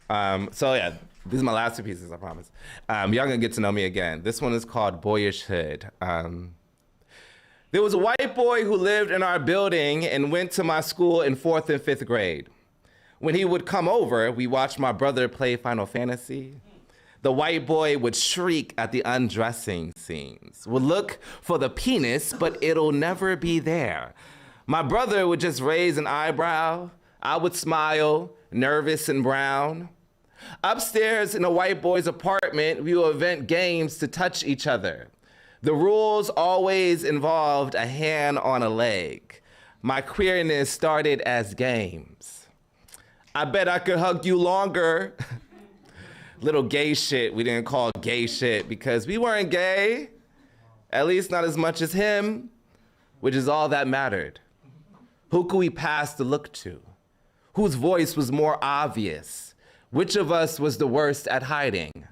So yeah, these are my last two pieces, I promise. Y'all gonna get to know me again. This one is called Boyish Hood. There was a white boy who lived in our building and went to my school in 4th and 5th grade. When he would come over, we watched my brother play Final Fantasy. The white boy would shriek at the undressing scenes, would look for the penis, but it'll never be there. My brother would just raise an eyebrow. I would smile, nervous and brown. Upstairs in the white boy's apartment, we would invent games to touch each other. The rules always involved a hand on a leg. My queerness started as games. I bet I could hug you longer. Little gay shit we didn't call gay shit because we weren't gay, at least not as much as him, which is all that mattered. Who could we pass the look to? Whose voice was more obvious? Which of us was the worst at hiding?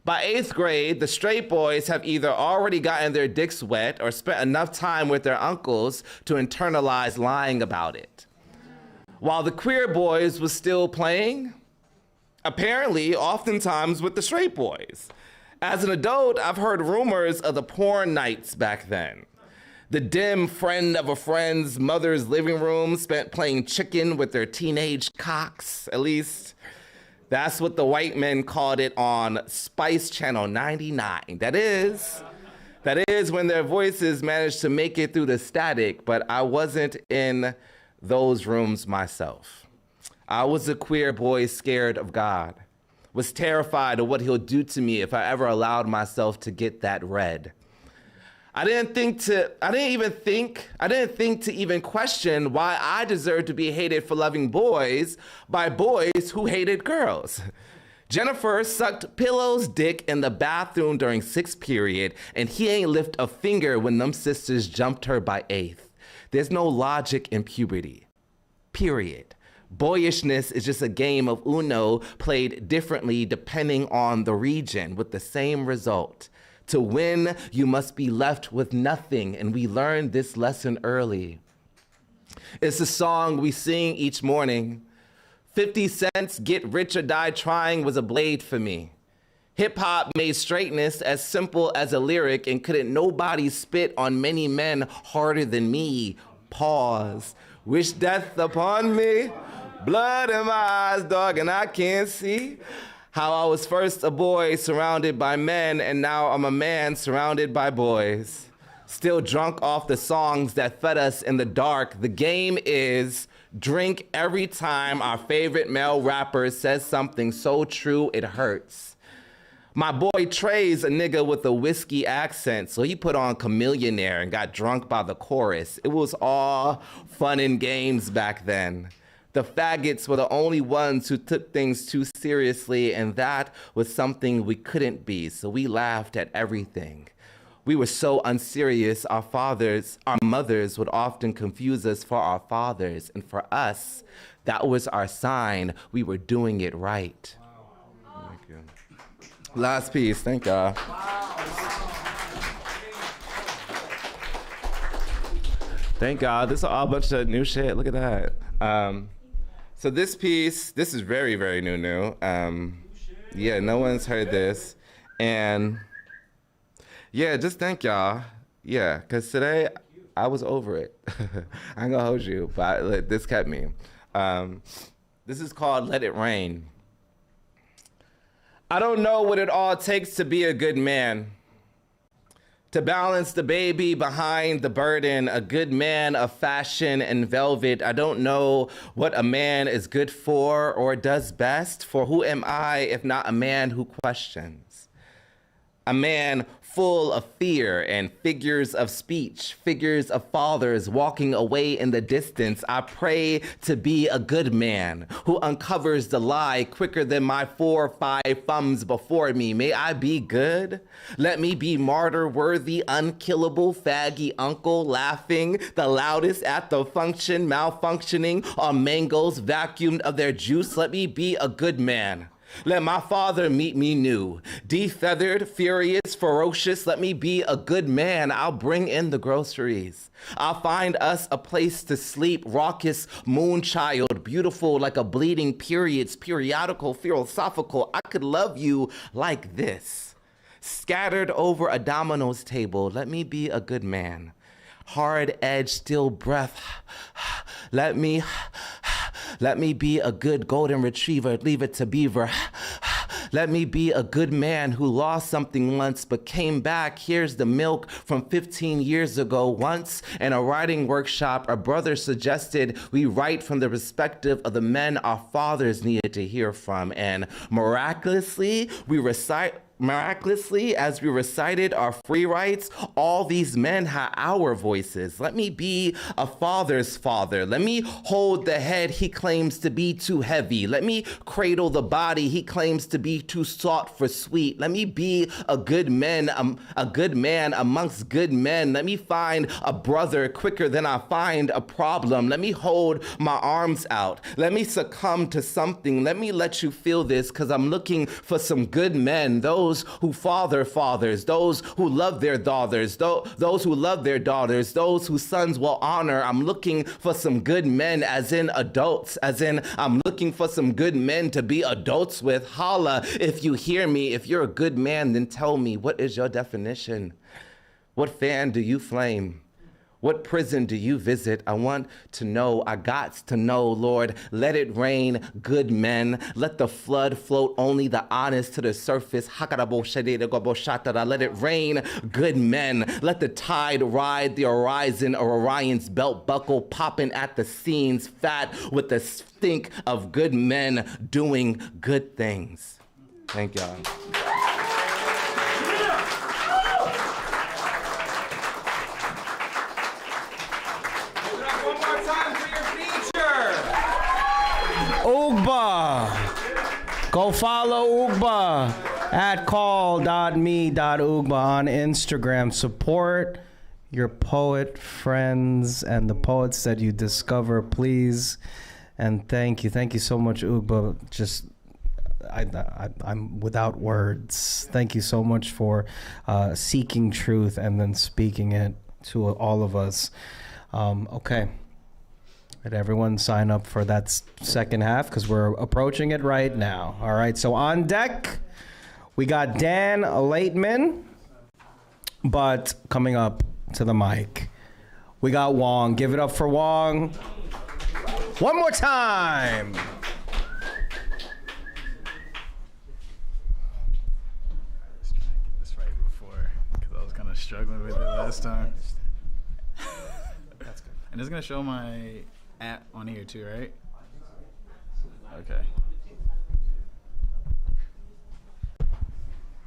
By 8th grade, the straight boys have either already gotten their dicks wet or spent enough time with their uncles to internalize lying about it. While the queer boys was still playing, apparently, oftentimes with the straight boys. As an adult, I've heard rumors of the porn nights back then. The dim friend of a friend's mother's living room spent playing chicken with their teenage cocks, at least. That's what the white men called it on Spice Channel 99. That is when their voices managed to make it through the static, but I wasn't in those rooms myself. I was a queer boy scared of God, was terrified of what he'll do to me if I ever allowed myself to get that red. I didn't think to even question why I deserved to be hated for loving boys by boys who hated girls. Jennifer sucked Pillow's dick in the bathroom during 6th period, and he ain't lift a finger when them sisters jumped her by 8th. There's no logic in puberty, period. Boyishness is just a game of Uno played differently depending on the region with the same result. To win, you must be left with nothing, and we learned this lesson early. It's a song we sing each morning. 50 Cent's Get Rich or Die Trying was a blade for me. Hip-hop made straightness as simple as a lyric, and couldn't nobody spit on many men harder than me. Pause. Wish death upon me. Blood in my eyes, dog, and I can't see. How I was first a boy surrounded by men, and now I'm a man surrounded by boys. Still drunk off the songs that fed us in the dark. The game is drink every time our favorite male rapper says something so true it hurts. My boy Trey's a nigga with a whiskey accent, so he put on Chameleonaire and got drunk by the chorus. It was all fun and games back then. The faggots were the only ones who took things too seriously, and that was something we couldn't be, so we laughed at everything. We were so unserious, our mothers would often confuse us for our fathers, and for us, that was our sign we were doing it right. Thank you. Last piece, thank God. Thank God, this is all a bunch of new shit, look at that. So this piece, this is very, very new. Yeah, no one's heard this. And yeah, just thank y'all. Yeah, because today I was over it. I ain't gonna hold you, but this kept me. This is called Let It Rain. I don't know what it all takes to be a good man. To balance the baby behind the burden, a good man of fashion and velvet. I don't know what a man is good for or does best, for who am I if not a man who questions? A man full of fear and figures of speech, figures of fathers walking away in the distance. I pray to be a good man who uncovers the lie quicker than my 4 or 5 thumbs before me. May I be good? Let me be martyr-worthy, unkillable, faggy uncle laughing the loudest at the function, malfunctioning on mangoes vacuumed of their juice. Let me be a good man. Let my father meet me new, defeathered, furious, ferocious. Let me be a good man. I'll bring in the groceries. I'll find us a place to sleep, raucous moonchild, beautiful like a bleeding periods, periodical, philosophical. I could love you like this. Scattered over a dominoes table, let me be a good man. Hard edge, still breath. Let me be a good golden retriever, leave it to beaver. Let me be a good man who lost something once but came back. Here's the milk from 15 years ago. Once in a writing workshop, a brother suggested we write from the perspective of the men our fathers needed to hear from. And miraculously, as we recited our free rights, all these men had our voices. Let me be a father's father. Let me hold the head he claims to be too heavy. Let me cradle the body he claims to be too salt for sweet. Let me be a good man amongst good men. Let me find a brother quicker than I find a problem. Let me hold my arms out. Let me succumb to something. Let me let you feel this, because I'm looking for some good men. Those who father fathers, those who love their daughters, those who love their daughters, those whose sons will honor. I'm looking for some good men, as in adults, as in I'm looking for some good men to be adults with. Holla if you hear me. If you're a good man, then tell me, what is your definition? What fan do you flame? What prison do you visit? I want to know, I got to know, Lord. Let it rain, good men. Let the flood float only the honest to the surface. Let it rain, good men. Let the tide ride the horizon, or Orion's belt buckle popping at the seams, fat with the stink of good men doing good things. Thank y'all. UGBA. Go follow UGBA at call.me.ugba on Instagram. Support your poet friends and the poets that you discover, please. And thank you. Thank you so much, UGBA. Just, I'm without words. Thank you so much for seeking truth and then speaking it to all of us. Okay. Did everyone sign up for that second half? Because we're approaching it right now. All right, so on deck, we got Dan Laitman, but coming up to the mic, we got Wonge. Give it up for Wonge. One more time. Let's try and get this right before, because I was kind of struggling with it last time. That's good. And it's going to show my app on here too, right? Okay.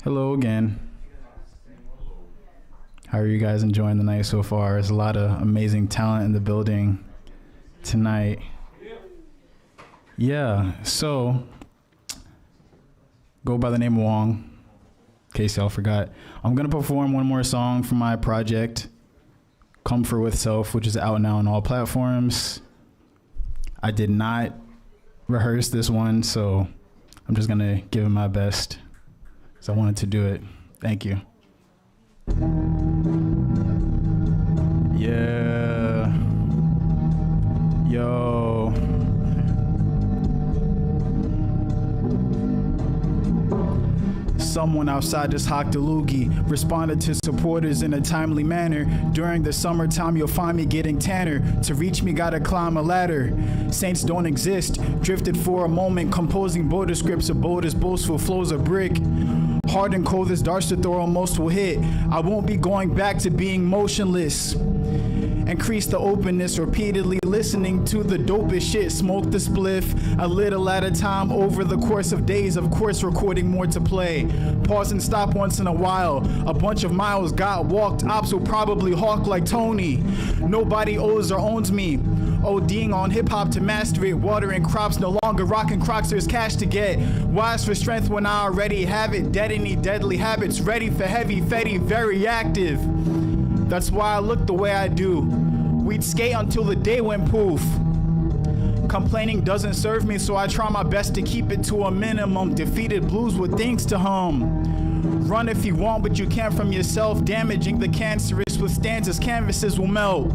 Hello again. How are you guys enjoying the night so far? There's a lot of amazing talent in the building tonight. Yeah, so go by the name of Wonge, in case y'all forgot. I'm gonna perform one more song from my project, Comfort with Self, which is out now on all platforms. I did not rehearse this one, so I'm just gonna give it my best. So I wanted to do it. Thank you. Yeah. Yo. someone outside just hocked a loogie. Responded to supporters in a timely manner. During the summertime, you'll find me getting tanner. To reach me, gotta climb a ladder. Saints don't exist. Drifted for a moment, composing border scripts of bold as boastful flows of brick. Hard and cold as darts to throw almost will hit. I won't be going back to being motionless. Increase the openness, repeatedly listening to the dopest shit. Smoke the spliff, a little at a time over the course of days. Of course, recording more to play. Pause and stop once in a while. A bunch of miles got walked. Ops will probably hawk like Tony. Nobody owes or owns me. ODing on hip hop to master it. Watering crops, no longer rocking Crocs. There's cash to get. Wise for strength when I already have it. Dead any deadly habits. Ready for heavy, fetty, very active. That's why I look the way I do. We'd skate until the day went poof. Complaining doesn't serve me, so I try my best to keep it to a minimum. Defeated blues with things to hum. Run if you want, but you can't from yourself. Damaging the cancerous with stanzas, canvases will melt.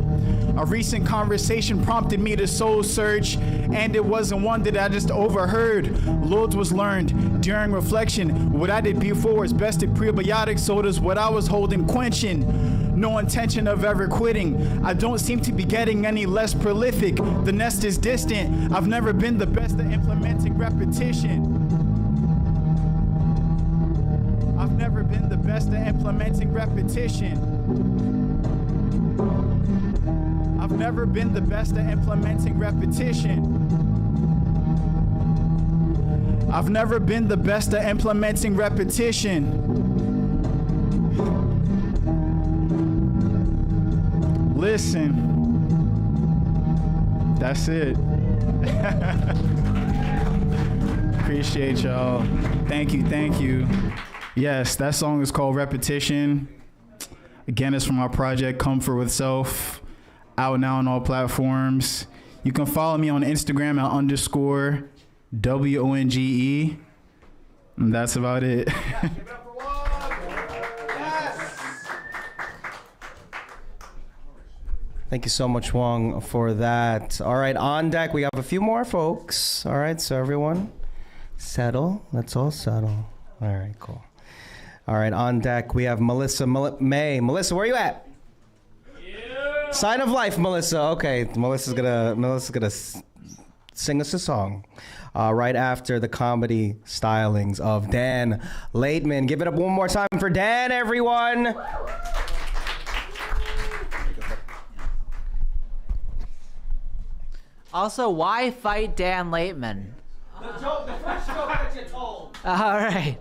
A recent conversation prompted me to soul search, and it wasn't one that I just overheard. Loads was learned during reflection. What I did before was best at prebiotic sodas, what I was holding quenching. No intention of ever quitting. I don't seem to be getting any less prolific. The nest is distant. I've never been the best at implementing repetition. I've never been the best at implementing repetition. I've never been the best at implementing repetition. I've never been the best at implementing repetition. Listen, that's it. Appreciate y'all. Thank you. Yes, that song is called Repetition. Again, it's from our project Comfort with Self, out now on all platforms. You can follow me on Instagram at _WONGE. And that's about it. Thank you so much, Wong, for that. All right, on deck, we have a few more folks. All right, so everyone, settle. Let's all settle. All right, cool. All right, on deck, we have Melissa May. Melissa, where are you at? Yeah. Sign of Life, Melissa. Okay, Melissa's gonna sing us a song right after the comedy stylings of Dan Laitman. Give it up one more time for Dan, everyone. Also, why fight Dan Laitman? The first joke that you told. All right.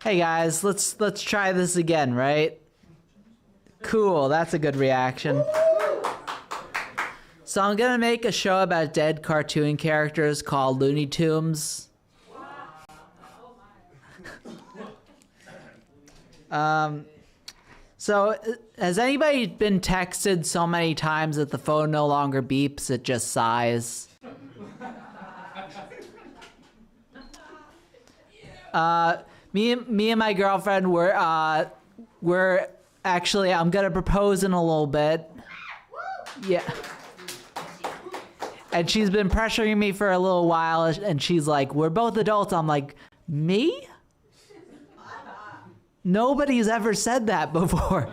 Hey guys, let's try this again, right? Cool, that's a good reaction. So I'm gonna make a show about dead cartoon characters called Looney Tunes. So has anybody been texted so many times that the phone no longer beeps, it just sighs? Me and my girlfriend we're actually, I'm gonna propose in a little bit. Yeah. And she's been pressuring me for a little while, and she's like, we're both adults. I'm like, me? Nobody's ever said that before.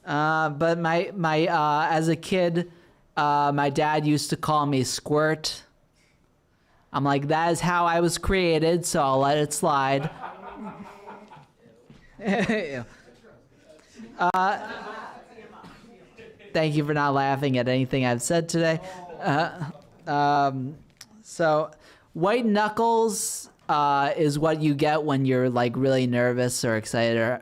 But my as a kid, my dad used to call me Squirt. I'm like, that is how I was created, so I'll let it slide. Thank you for not laughing at anything I've said today. So white knuckles is what you get when you're like really nervous or excited or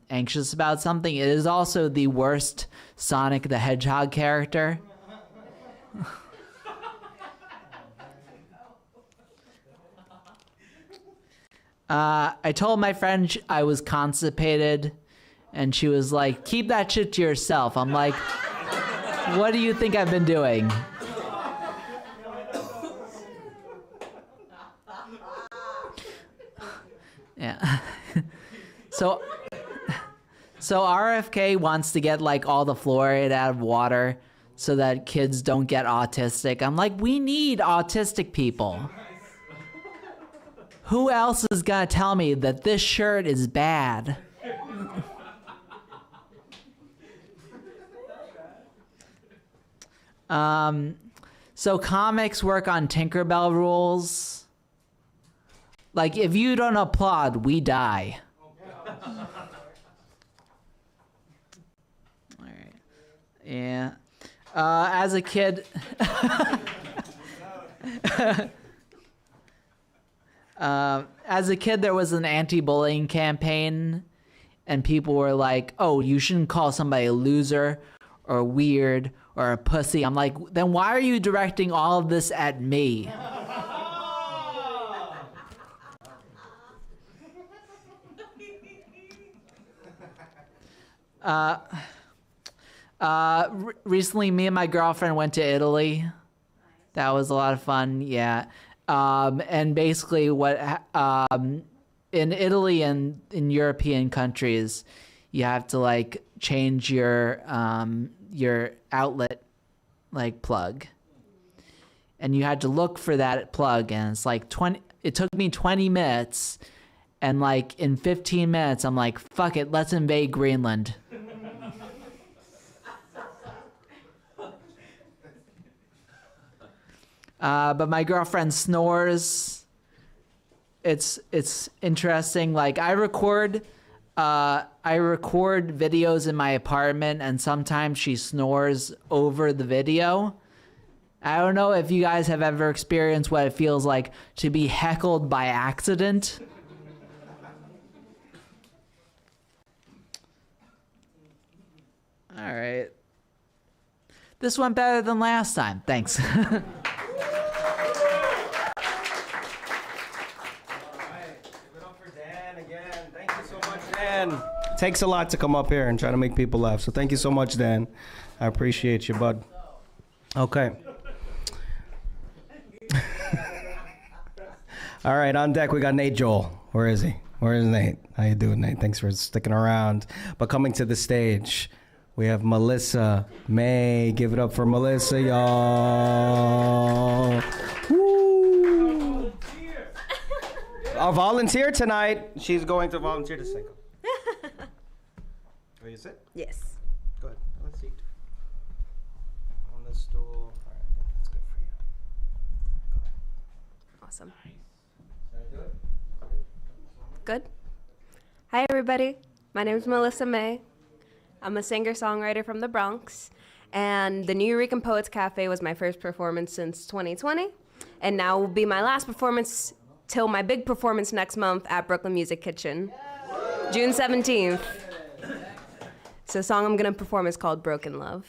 anxious about something. It is also the worst Sonic the Hedgehog character. I told my friend I was constipated, and she was like, keep that shit to yourself. I'm like, what do you think I've been doing? Yeah. So RFK wants to get like all the fluoride out of water so that kids don't get autistic. I'm like, we need autistic people. Who else is gonna tell me that this shirt is bad? So comics work on Tinkerbell rules. Like, if you don't applaud, we die. All right. Yeah. As a kid... as a kid, there was an anti-bullying campaign, and people were like, oh, you shouldn't call somebody a loser or weird or a pussy. I'm like, then why are you directing all of this at me? Recently, me and my girlfriend went to Italy. That was a lot of fun, yeah. And basically what in Italy and in European countries, you have to like change your outlet like plug. And you had to look for that plug, and it's like it took me 20 minutes, and like in 15 minutes I'm like, fuck it, let's invade Greenland. But my girlfriend snores. It's interesting. Like I record videos in my apartment, and sometimes she snores over the video. I don't know if you guys have ever experienced what it feels like to be heckled by accident. All right. This went better than last time. Thanks. Takes a lot to come up here and try to make people laugh. So thank you so much, Dan. I appreciate you, bud. Okay. All right, on deck we got Nate Joel. Where is he? Where is Nate? How you doing, Nate? Thanks for sticking around. But coming to the stage, we have Melissa May. Give it up for Melissa, y'all. Woo! A volunteer tonight. She's going to volunteer to sing. Will you sit? Yes. Go ahead. Have a seat. On the stool. All right, that's good for you. Go ahead. Awesome. Can I do it? Good. Hi, everybody. My name is Melissa May. I'm a singer-songwriter from the Bronx, and the Nuyorican Poets Cafe was my first performance since 2020, and now will be my last performance till my big performance next month at Brooklyn Music Kitchen, June 17th. So the song I'm gonna perform is called Broken Love.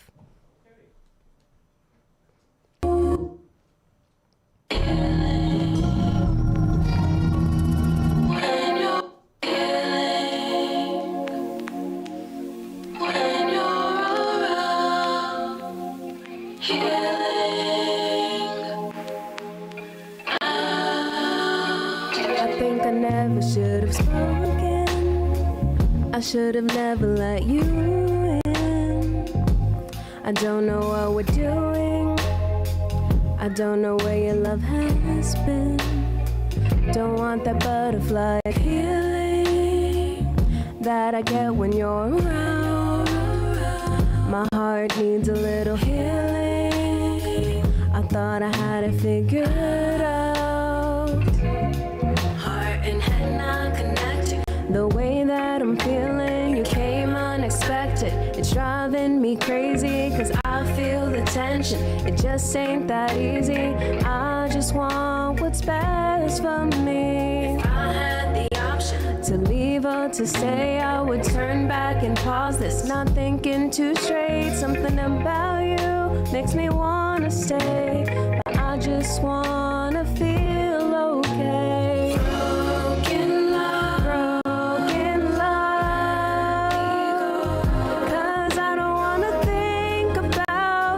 I should have never let you in. I don't know what we're doing. I don't know where your love has been. Don't want that butterfly feeling that I get when you're around. My heart needs a little healing. I thought I had it figured out. Heart and head not connecting. The way that I'm feeling, you came unexpected. It's driving me crazy, cause I feel the tension. It just ain't that easy. I just want what's best for me. If I had the option to leave or to stay, I would turn back and pause this. Not thinking too straight, something about you makes me wanna stay. But I just wanna feel okay.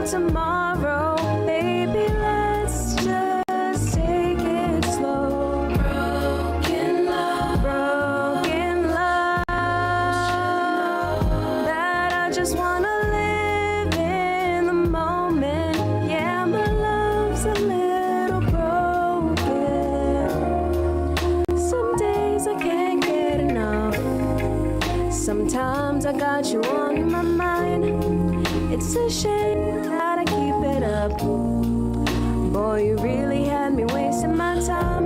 Tomorrow, baby, let's just take it slow. Broken love, that I just wanna live in the moment. Yeah, my love's a little broken. saying that I keep it up. Boy, you really had me wasting my time.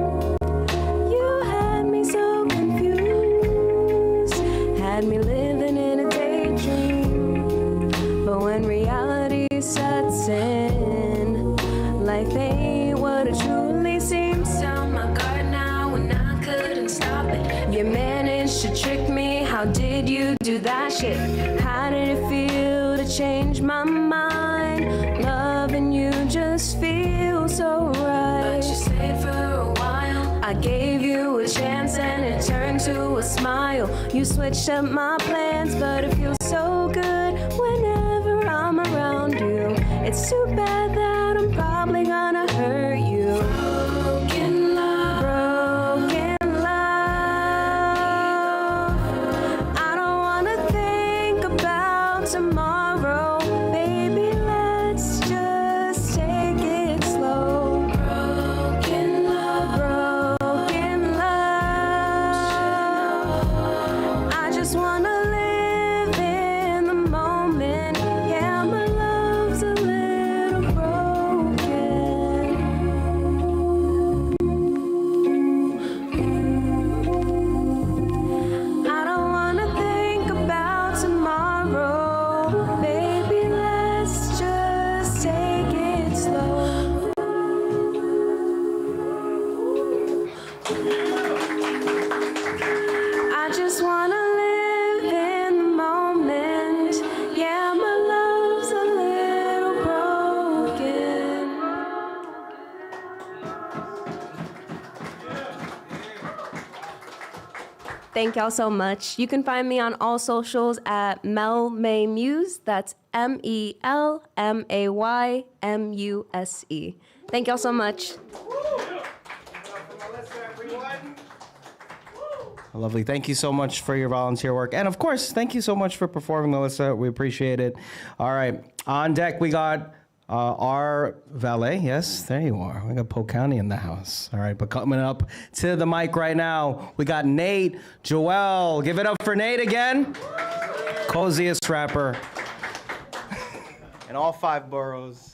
You had me so confused, had me living in a daydream. But when reality sets in, life ain't what it truly seems. Down my guard now and I couldn't stop it. You managed to trick me, how did you do that shit? How did it feel to change my mind? Loving you just feels so right. But you stayed for a while. I gave you a chance and it turned to a smile. You switched up my plans, but it feels so good whenever I'm around you. It's too bad that I'm probably gonna hurt you. Broken love, broken love. I don't wanna think about tomorrow. Baby, let's just take it slow. Broken love, broken love. I just wanna live in the moment. Yeah, my love's a little broken. I don't wanna think about tomorrow. Baby, let's just take it slow. I just wanna live in the moment. Yeah, my love's a little broken. Thank y'all so much. You can find me on all socials at Mel May Muse. That's MELMAYMUSE. Thank y'all so much. Lovely. Thank you so much for your volunteer work. And of course, thank you so much for performing, Melissa. We appreciate it. All right. On deck, we got RVaLey. Yes, there you are. We got Polk County in the house. All right. But coming up to the mic right now, we got Nate, Joël. Give it up for Nate again. Coziest rapper in all 5 boroughs.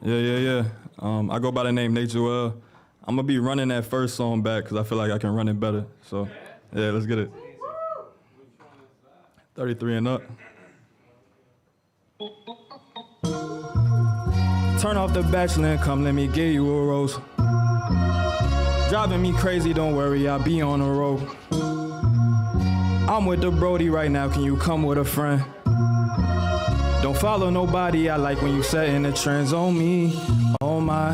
Yeah. I go by the name Nate Joël. I'm gonna be running that first song back because I feel like I can run it better. So, yeah, let's get it. 33 and up. Turn off the Bachelor and come let me give you a rose. Driving me crazy, don't worry, I'll be on the road. I'm with the Brody right now, can you come with a friend? Don't follow nobody, I like when you setting the trends on me. Oh my,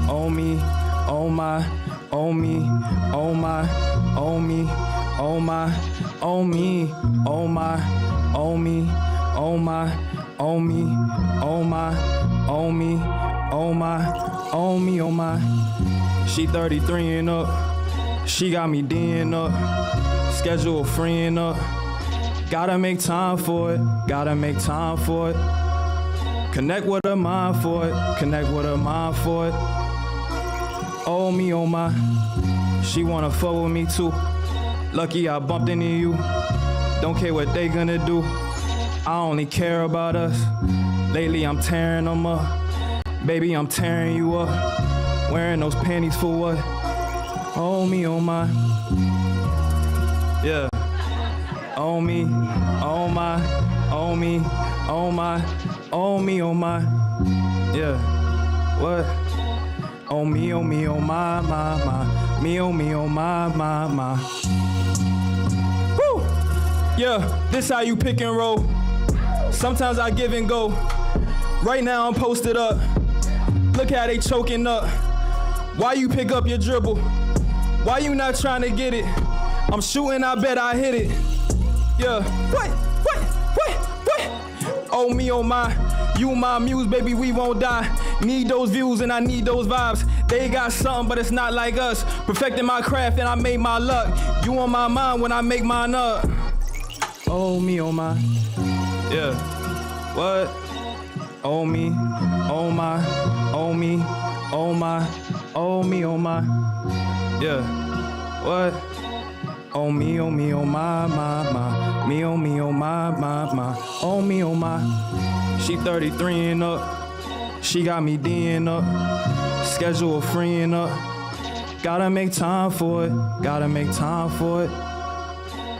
oh me, oh my, oh me, oh my, oh me, oh my, oh me, oh my, oh me, oh my, oh me, oh my, oh me, oh my, oh me, oh my. She 33 and up, she got me D'ing up, schedule freeing up. Gotta make time for it, gotta make time for it. Connect with her mind for it, connect with her mind for it. Oh me, oh my, she wanna fuck with me too. Lucky I bumped into you, don't care what they gonna do. I only care about us, lately I'm tearing them up. Baby, I'm tearing you up, wearing those panties for what? Oh me, oh my, yeah. Oh me, oh my, oh me, oh my, oh me, oh my, yeah, what? Oh me, oh me, oh my, me, oh my, my. Woo! Yeah, this how you pick and roll. Sometimes I give and go. Right now I'm posted up. Look how they choking up. Why you pick up your dribble? Why you not trying to get it? I'm shooting, I bet I hit it. Yeah, what? Oh me, oh my, you my muse, baby, we won't die. Need those views and I need those vibes. They got something, but it's not like us. Perfecting my craft and I made my luck. You on my mind when I make mine up. Oh me, oh my, yeah, what? Oh me, oh my, oh me, oh my, oh me, oh my, Yeah. What? Oh me, oh me, oh my, me, oh me, oh my, oh me, oh my. She 33 and up, she got me D'ing up, schedule freeing up. Gotta make time for it, gotta make time for it.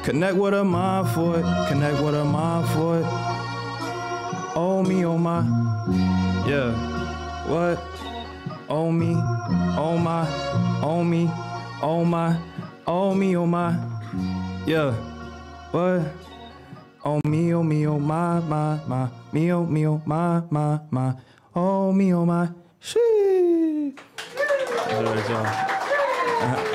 Connect with her mind for it, connect with her mind for it. Oh me, oh my, yeah. What? Oh me, oh my, oh me, oh my, oh me, oh my, yeah. What? Oh me, oh me, oh my, me, oh me, oh my, oh me, oh my, shee.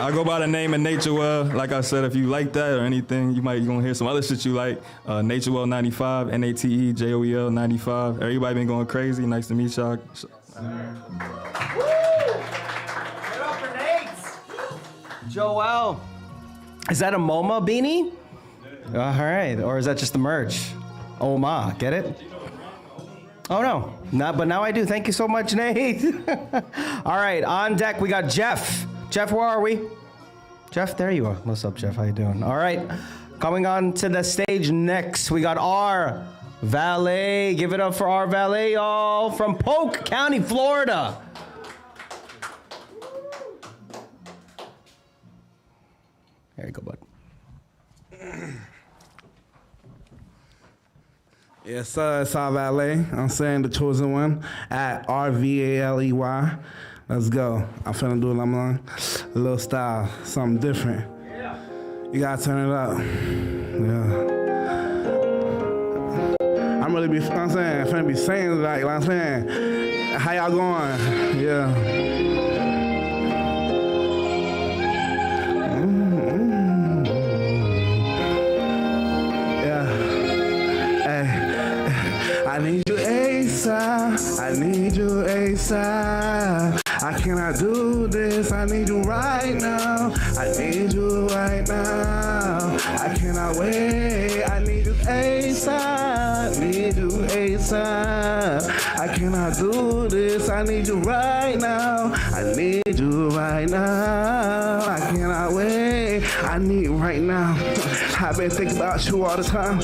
I go by the name of Joël. Like I said, if you like that or anything, you gonna hear some other shit you like. Joël 95, NATEJOEL 95. Everybody been going crazy. Nice to meet y'all. Joël. Is that a MoMA beanie? All right. Or is that just the merch? Oh ma, get it? Oh no, but now I do. Thank you so much, Nate. All right, on deck we got Jeff. Jeff, where are we? Jeff, there you are. What's up, Jeff? How you doing? All right, coming on to the stage next, we got RVaLey. Give it up for RVaLey, y'all, from Polk County, Florida. There you go, bud. Yes, sir, it's RVaLey. I'm saying the chosen one at RVaLey. Let's go. I'm finna do a little style, something different. Yeah. You gotta turn it up. Yeah. I'm really be, I'm saying, finna be saying like I'm saying, how y'all going? Yeah. I need you ASAP, I need you ASAP. I cannot do this, I need you right now. I need you right now. I cannot wait, I need you ASAP. Need you ASAP. I cannot do this, I need you right now. I need you right now. I cannot wait, I need right now. I've been thinking about you all the time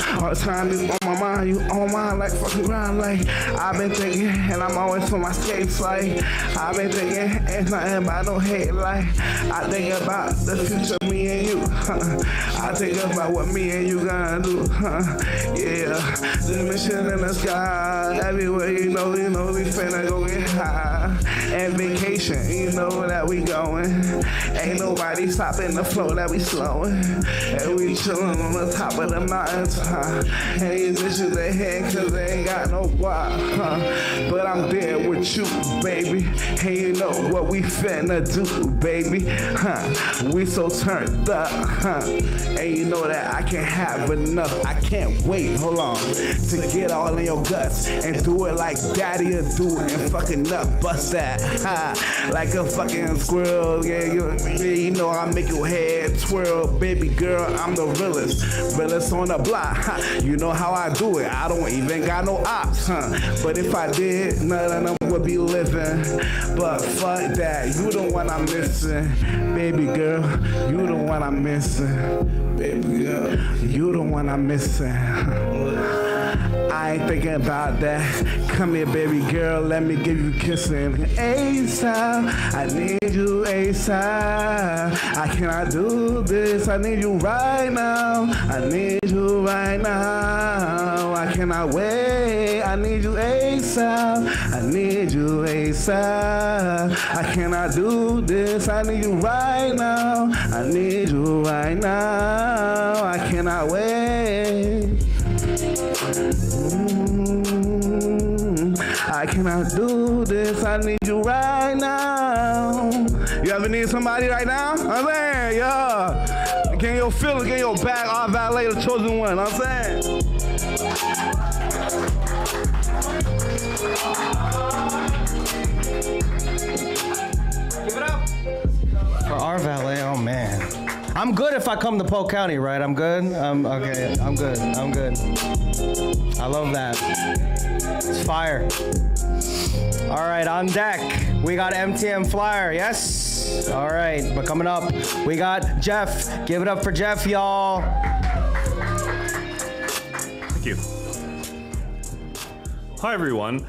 you on my mind, you on mine like fucking grind, like I've been thinking, and I'm always on my skates, like I've been thinking, it's nothing about no hate, like I think about the future, me and you, I think about what me and you gonna do, yeah, the mission in the sky, everywhere you know, we finna go get high, and vacation, you know that we going, ain't nobody stopping the flow that we slowing, and we chillin' on the top of the mountains, and these bitches they hate cause they ain't got no guap, but I'm there with you, baby, and you know what we finna do, baby, we so turned up, and you know that I can't have enough, I can't wait, hold on, to get all in your guts, and do it like daddy'll do it, and fucking up, bust that, like a fucking squirrel, yeah, you know I make your head twirl, baby girl, I'm the realest on the block, you know how I do it, I don't even got no ops, but if I did, none of them would be living, but fuck that, you the one I'm missing, baby girl, you the one I'm missing, baby girl, you the one I'm missing. I ain't thinking about that. Come here, baby girl, let me give you kissing. ASAP, I need you ASAP. I cannot do this, I need you right now. I need you right now. I cannot wait, I need you ASAP. I need you ASAP. I cannot do this, I need you right now. I need you right now. I cannot wait. I cannot do this, I need you right now. You ever need somebody right now? I'm saying, yeah. Get your feelings, get your back, RVaLey, the chosen one, I'm saying. Give it up for RVaLey, oh man. I'm good if I come to Polk County, right? I'm good? Okay, I'm good. I love that. It's fire. All right, on deck. We got MTM Flyer, yes? All right, but coming up, we got Jeff. Give it up for Jeff, y'all. Thank you. Hi, everyone.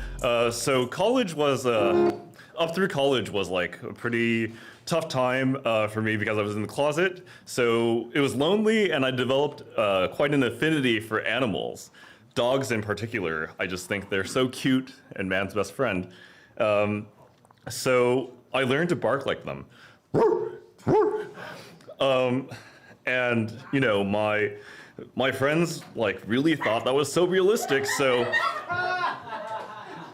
So college was, up through college was like a pretty tough time for me because I was in the closet. So it was lonely, and I developed quite an affinity for animals. Dogs in particular. I just think they're so cute and man's best friend. So I learned to bark like them. And you know, my friends like really thought that was so realistic. So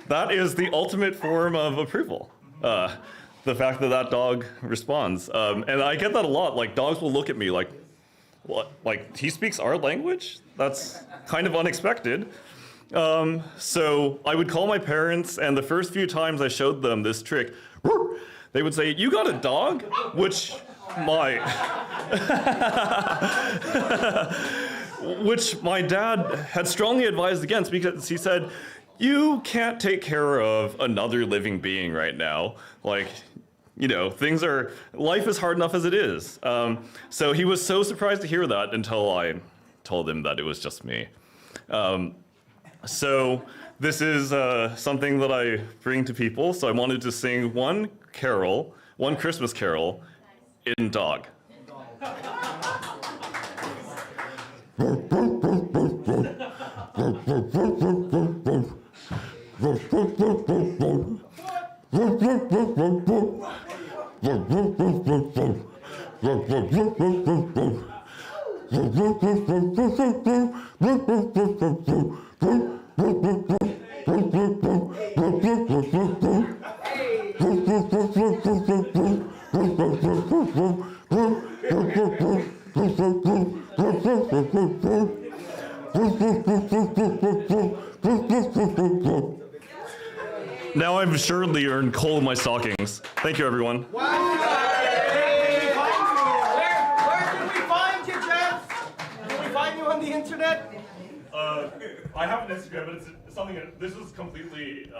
that is the ultimate form of approval. The fact that that dog responds. And I get that a lot. Like dogs will look at me like, what? Like he speaks our language? That's kind of unexpected. So I would call my parents, and the first few times I showed them this trick, they would say, "You got a dog?" Which my dad had strongly advised against, because he said, "You can't take care of another living being right now. Like, you know, life is hard enough as it is." So he was so surprised to hear that until I told him that it was just me. So this is something that I bring to people. So I wanted to sing one Christmas carol in dog. Now I've assuredly earned coal in my stockings. Thank you, everyone. Where can we find you, Jeff? Can we find you on the internet? I have an Instagram, but it's something. This was completely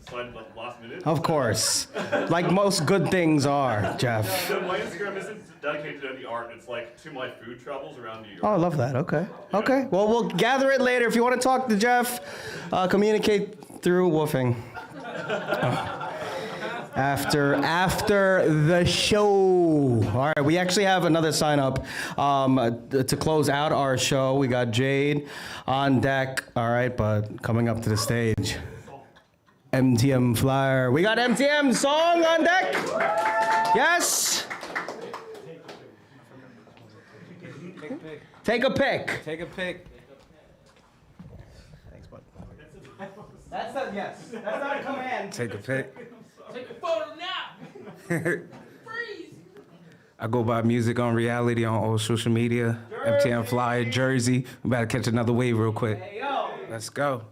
decided last minute. Of course. Like most good things are, Jeff. So my Instagram isn't dedicated to any art. It's like to my food travels around New York. Oh, I love that. Okay. Okay. Well, we'll gather it later. If you want to talk to Jeff, communicate through woofing. After the show. All right, we actually have another sign up to close out our show. We got Jade on deck. All right, but coming up to the stage, MTM Flyer. We got MTM song on deck. Yes. Take a pic. Take a pic. Thanks, bud. That's not, yes. That's not a command. Take a pic. Take a photo now. Freeze. I go by Music on Reality on all social media. MTM Flyer, Jersey. I'm about to catch another wave real quick. Hey, yo. Let's go.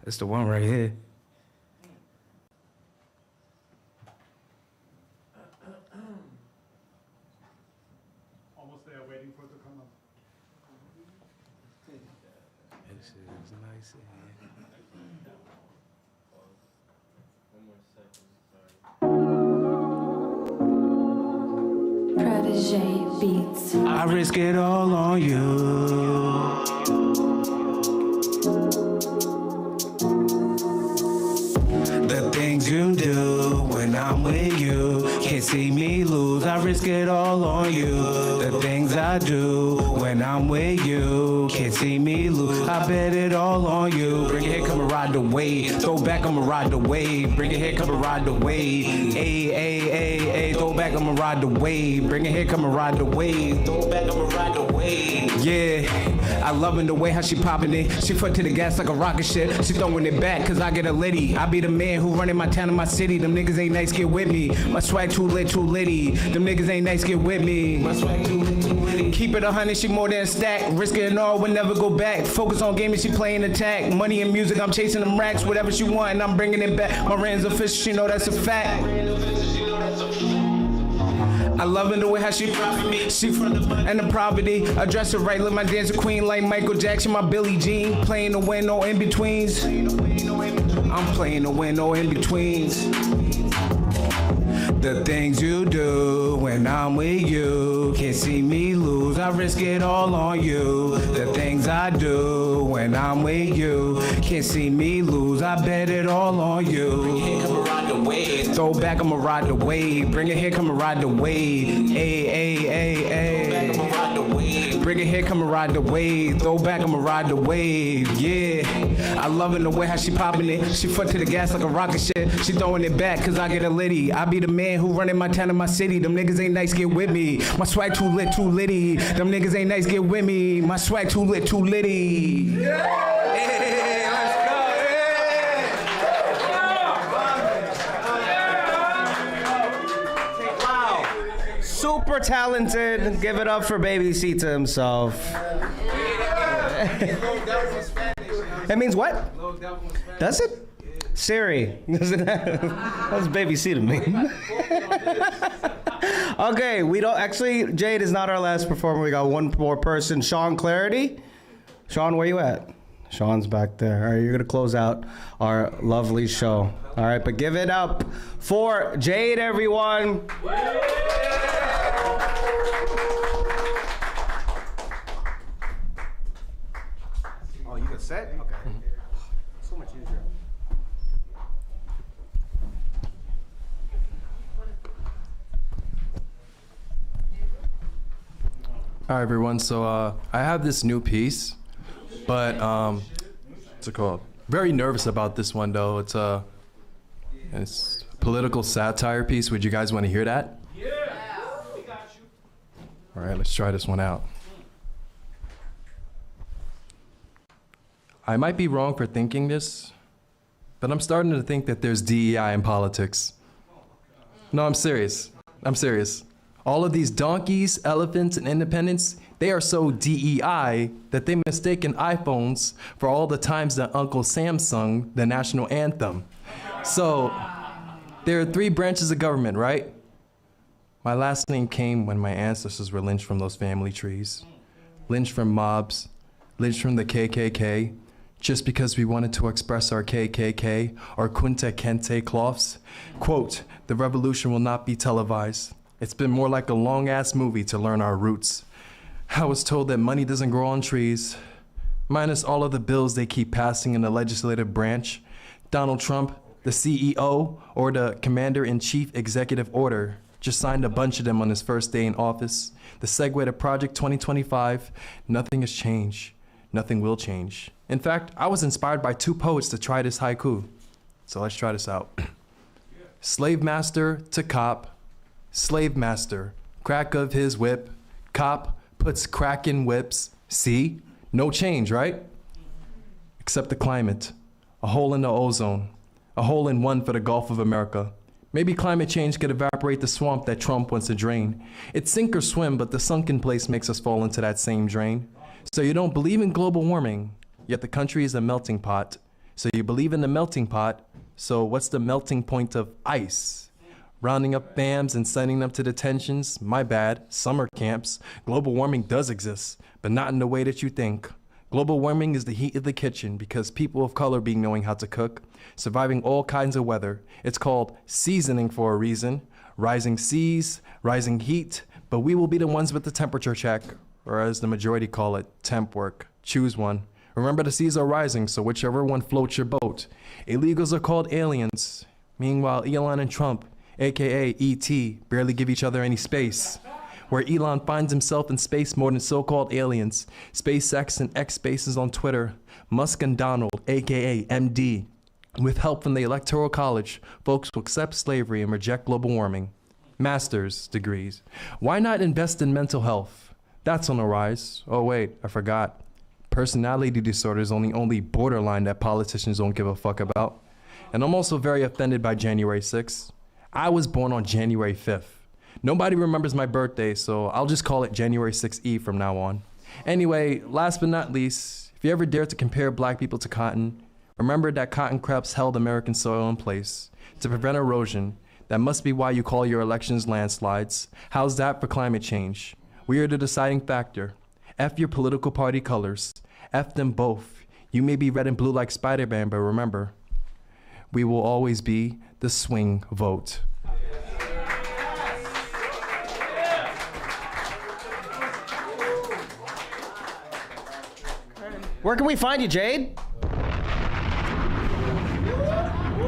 That's the one right here. Almost there, waiting for it to come up. This is nice. Protege Beats. I risk it all on you. The things you do when I'm with you, can't see me lose. I risk it all on you. The things I do when I'm with you, can't see me lose. I bet it all on you. Bring it here, come and ride the wave. Throw back, I'ma ride the wave. Bring it here, come and ride the wave. Ay, throw back, I'ma ride the wave. Bring it here, come and ride the wave. Throw back, I'ma ride the wave. Yeah, I loving the way how she popping it. She foot to the gas like a rocket ship. She throwing it back, cause I get a litty. I be the man who running my town and my city. Them niggas ain't nice, get with me. My swag too lit, too litty. Them niggas ain't nice, get with me. My swag too lit, too litty. Keep it 100, she more than a stack. Risk it all, will never go back. Focus on gaming, she playing attack. Money and music, I'm chasing them racks. Whatever she want, and I'm bringing it back. My rand's official, she know that's a fact. I loving the way how she profit me. She from the and the poverty. I dress her right, look my dancer queen like Michael Jackson, my Billie Jean. Playing to win, no in betweens. I'm playing to win, no in betweens. The things you do when I'm with you. Can't see me lose, I risk it all on you. The things I do when I'm with you. Can't see me lose, I bet it all on you. Here, come and ride the wave. Throw back, I'ma ride the wave. Bring it here, come and ride the wave. Ay, ay, ay, ay. Throw back, I'ma ride the wave. Bring it here, come and ride the wave. Throw back, I'ma ride the wave. Yeah, I loving the way how she popping it. She foot to the gas like a rocket ship. She throwing it back cause I get a litty. I be the man who running my town and my city. Them niggas ain't nice, get with me. My swag too lit, too litty. Them niggas ain't nice, get with me. My swag too lit, too litty. Yeah. Hey, let's go. Wow. Super talented. Give it up for Baby Sita himself. That means what? Does it? Siri. That's Baby Sita mean. Okay, we don't actually. Jade is not our last performer. We got one more person. Shon Clarity. Shon, where you at? Shon's back there. All right, you're gonna close out our lovely show. All right, but give it up for Jade, everyone. Oh, you got set? Okay. So much easier. All right, everyone. So I have this new piece, but what's it called? Very nervous about this one, though. It's a political satire piece. Would you guys want to hear that? Yeah. We got you. All right, let's try this one out. I might be wrong for thinking this, but I'm starting to think that there's DEI in politics. No, I'm serious. I'm serious. All of these donkeys, elephants, and independents, they are so DEI that they mistaken iPhones for all the times that Uncle Sam sung the national anthem. So there are 3 branches of government, right? My last name came when my ancestors were lynched from those family trees. Lynched from mobs, lynched from the KKK, just because we wanted to express our KKK or Kunta Kinte cloths. Quote, the revolution will not be televised. It's been more like a long-ass movie to learn our roots. I was told that money doesn't grow on trees. Minus all of the bills they keep passing in the legislative branch. Donald Trump, the CEO, or the Commander-in-Chief Executive Order, just signed a bunch of them on his first day in office. The segue to Project 2025, nothing has changed. Nothing will change. In fact, I was inspired by 2 poets to try this haiku. So let's try this out. Slave master to cop. Slave master, crack of his whip. Cop puts crack in whips. See? No change, right? Except the climate. A hole in the ozone. A hole in one for the Gulf of America. Maybe climate change could evaporate the swamp that Trump wants to drain. It's sink or swim, but the sunken place makes us fall into that same drain. So you don't believe in global warming, yet the country is a melting pot. So you believe in the melting pot, so what's the melting point of ice? Rounding up FAMs and sending them to detentions? My bad, summer camps. Global warming does exist, but not in the way that you think. Global warming is the heat of the kitchen because people of color being knowing how to cook, surviving all kinds of weather. It's called seasoning for a reason. Rising seas, rising heat, but we will be the ones with the temperature check, or as the majority call it, temp work. Choose one. Remember the seas are rising, so whichever one floats your boat. Illegals are called aliens. Meanwhile, Elon and Trump, AKA ET, barely give each other any space. Where Elon finds himself in space more than so-called aliens. SpaceX and X Spaces on Twitter. Musk and Donald, AKA MD. With help from the Electoral College, folks will accept slavery and reject global warming. Master's degrees. Why not invest in mental health? That's on the rise. Oh wait, I forgot. Personality disorder is only borderline that politicians don't give a fuck about. And I'm also very offended by January 6th. I was born on January 5th. Nobody remembers my birthday, so I'll just call it January 6th Eve from now on. Anyway, last but not least, if you ever dare to compare black people to cotton, remember that cotton crops held American soil in place to prevent erosion. That must be why you call your elections landslides. How's that for climate change? We are the deciding factor. F your political party colors. F them both. You may be red and blue like Spider-Man, but remember, we will always be the swing vote. Where can we find you, Jade?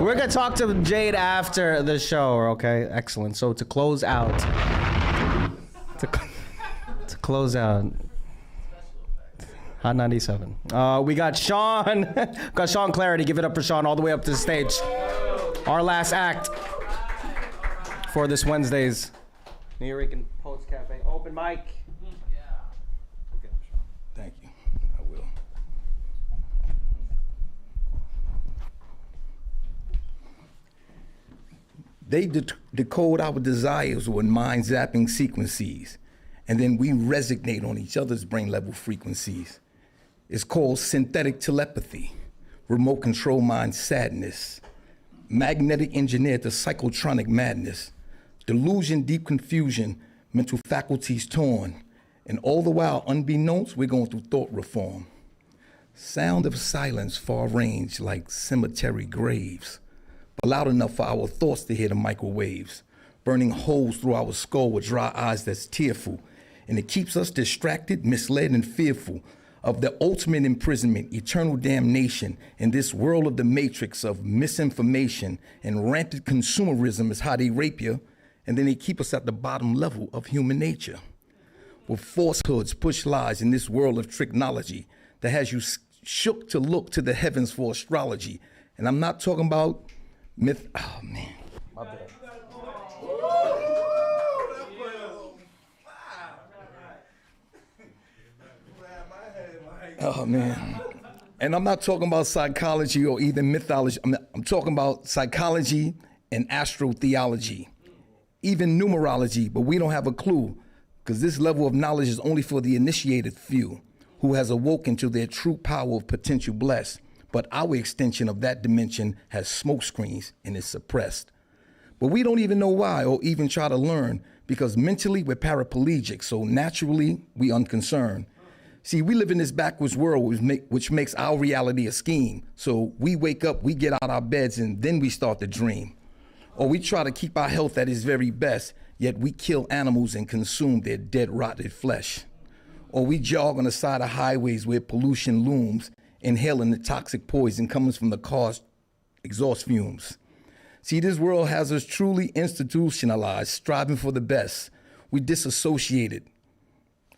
We're going to talk to Jade after the show, okay? Excellent. So to close out, to close out, Hot 97. We got Shon, Shon Clarity. Give it up for Shon all the way up to the stage. Our last act for this Wednesday's Nuyorican Poets Cafe open mic. Thank you. I will. They decode our desires with mind-zapping sequences, and then we resonate on each other's brain-level frequencies. It's called synthetic telepathy, remote control mind sadness, magnetic engineered to psychotronic madness, delusion, deep confusion, mental faculties torn, and all the while, unbeknownst, we're going through thought reform. Sound of silence far range like cemetery graves, but loud enough for our thoughts to hear the microwaves, burning holes through our skull with dry eyes that's tearful, and it keeps us distracted, misled, and fearful of the ultimate imprisonment, eternal damnation in this world of the matrix of misinformation and rampant consumerism is how they rape you, and then they keep us at the bottom level of human nature. With falsehoods, push lies in this world of technology that has you shook to look to the heavens for astrology. And I'm not talking about myth. Oh, man. My bad. Oh, man. And I'm not talking about psychology or even mythology. I'm talking about psychology and astrotheology, even numerology, but we don't have a clue, because this level of knowledge is only for the initiated few who has awoken to their true power of potential bless. But our extension of that dimension has smoke screens and is suppressed. But we don't even know why or even try to learn, because mentally we're paraplegic, so naturally we unconcerned. See, we live in this backwards world which makes our reality a scheme. So we wake up, we get out our beds, and then we start to dream. Or we try to keep our health at its very best, yet we kill animals and consume their dead, rotted flesh. Or we jog on the side of highways where pollution looms, inhaling the toxic poison coming from the car's exhaust fumes. See, this world has us truly institutionalized, striving for the best. We disassociated,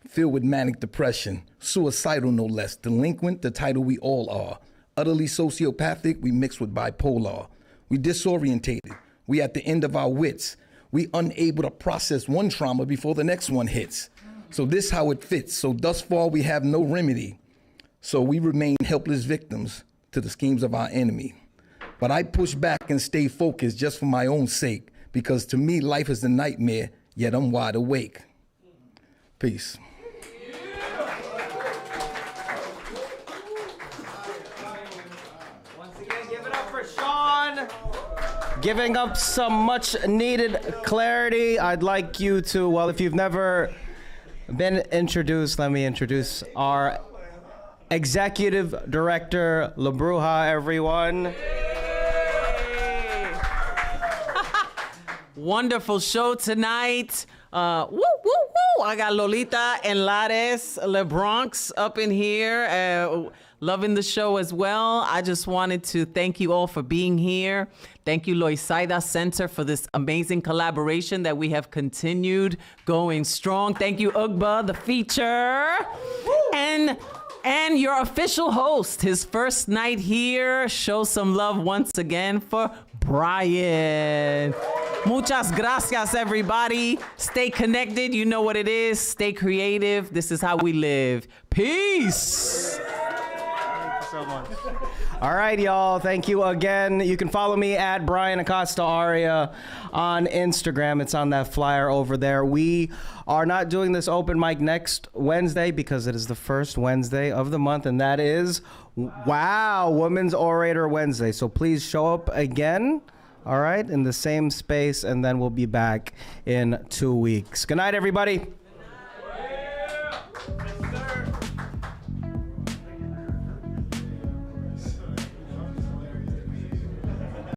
filled with manic depression, suicidal no less, delinquent, the title we all are. Utterly sociopathic, we mix with bipolar. We disorientated, we at the end of our wits. We unable to process one trauma before the next one hits. So this how it fits. So thus far we have no remedy. So we remain helpless victims to the schemes of our enemy. But I push back and stay focused just for my own sake, because to me life is a nightmare, yet I'm wide awake. Peace. Once again, give it up for Shon. Giving up some much needed clarity. I'd like you to, well, if you've never been introduced, let me introduce our Executive Director, La Bruja, everyone. Wonderful show tonight. Woo, woo, woo. I got Lolita and Lares, Le Bronx up in here. Loving the show as well. I just wanted to thank you all for being here. Thank you, Loisaida Center, for this amazing collaboration that we have continued going strong. Thank you, UGBA, the feature. And your official host, his first night here. Show some love once again for Brian. Muchas gracias, everybody. Stay connected. You know what it is. Stay creative. This is how we live. Peace. So much. All right, y'all. Thank you again. You can follow me at Brian Acosta Arya on Instagram. It's on that flyer over there. We are not doing this open mic next Wednesday because it is the first Wednesday of the month, and that is, wow, Women's Orator Wednesday. So please show up again, all right, in the same space, and then we'll be back in 2 weeks. Good night, everybody.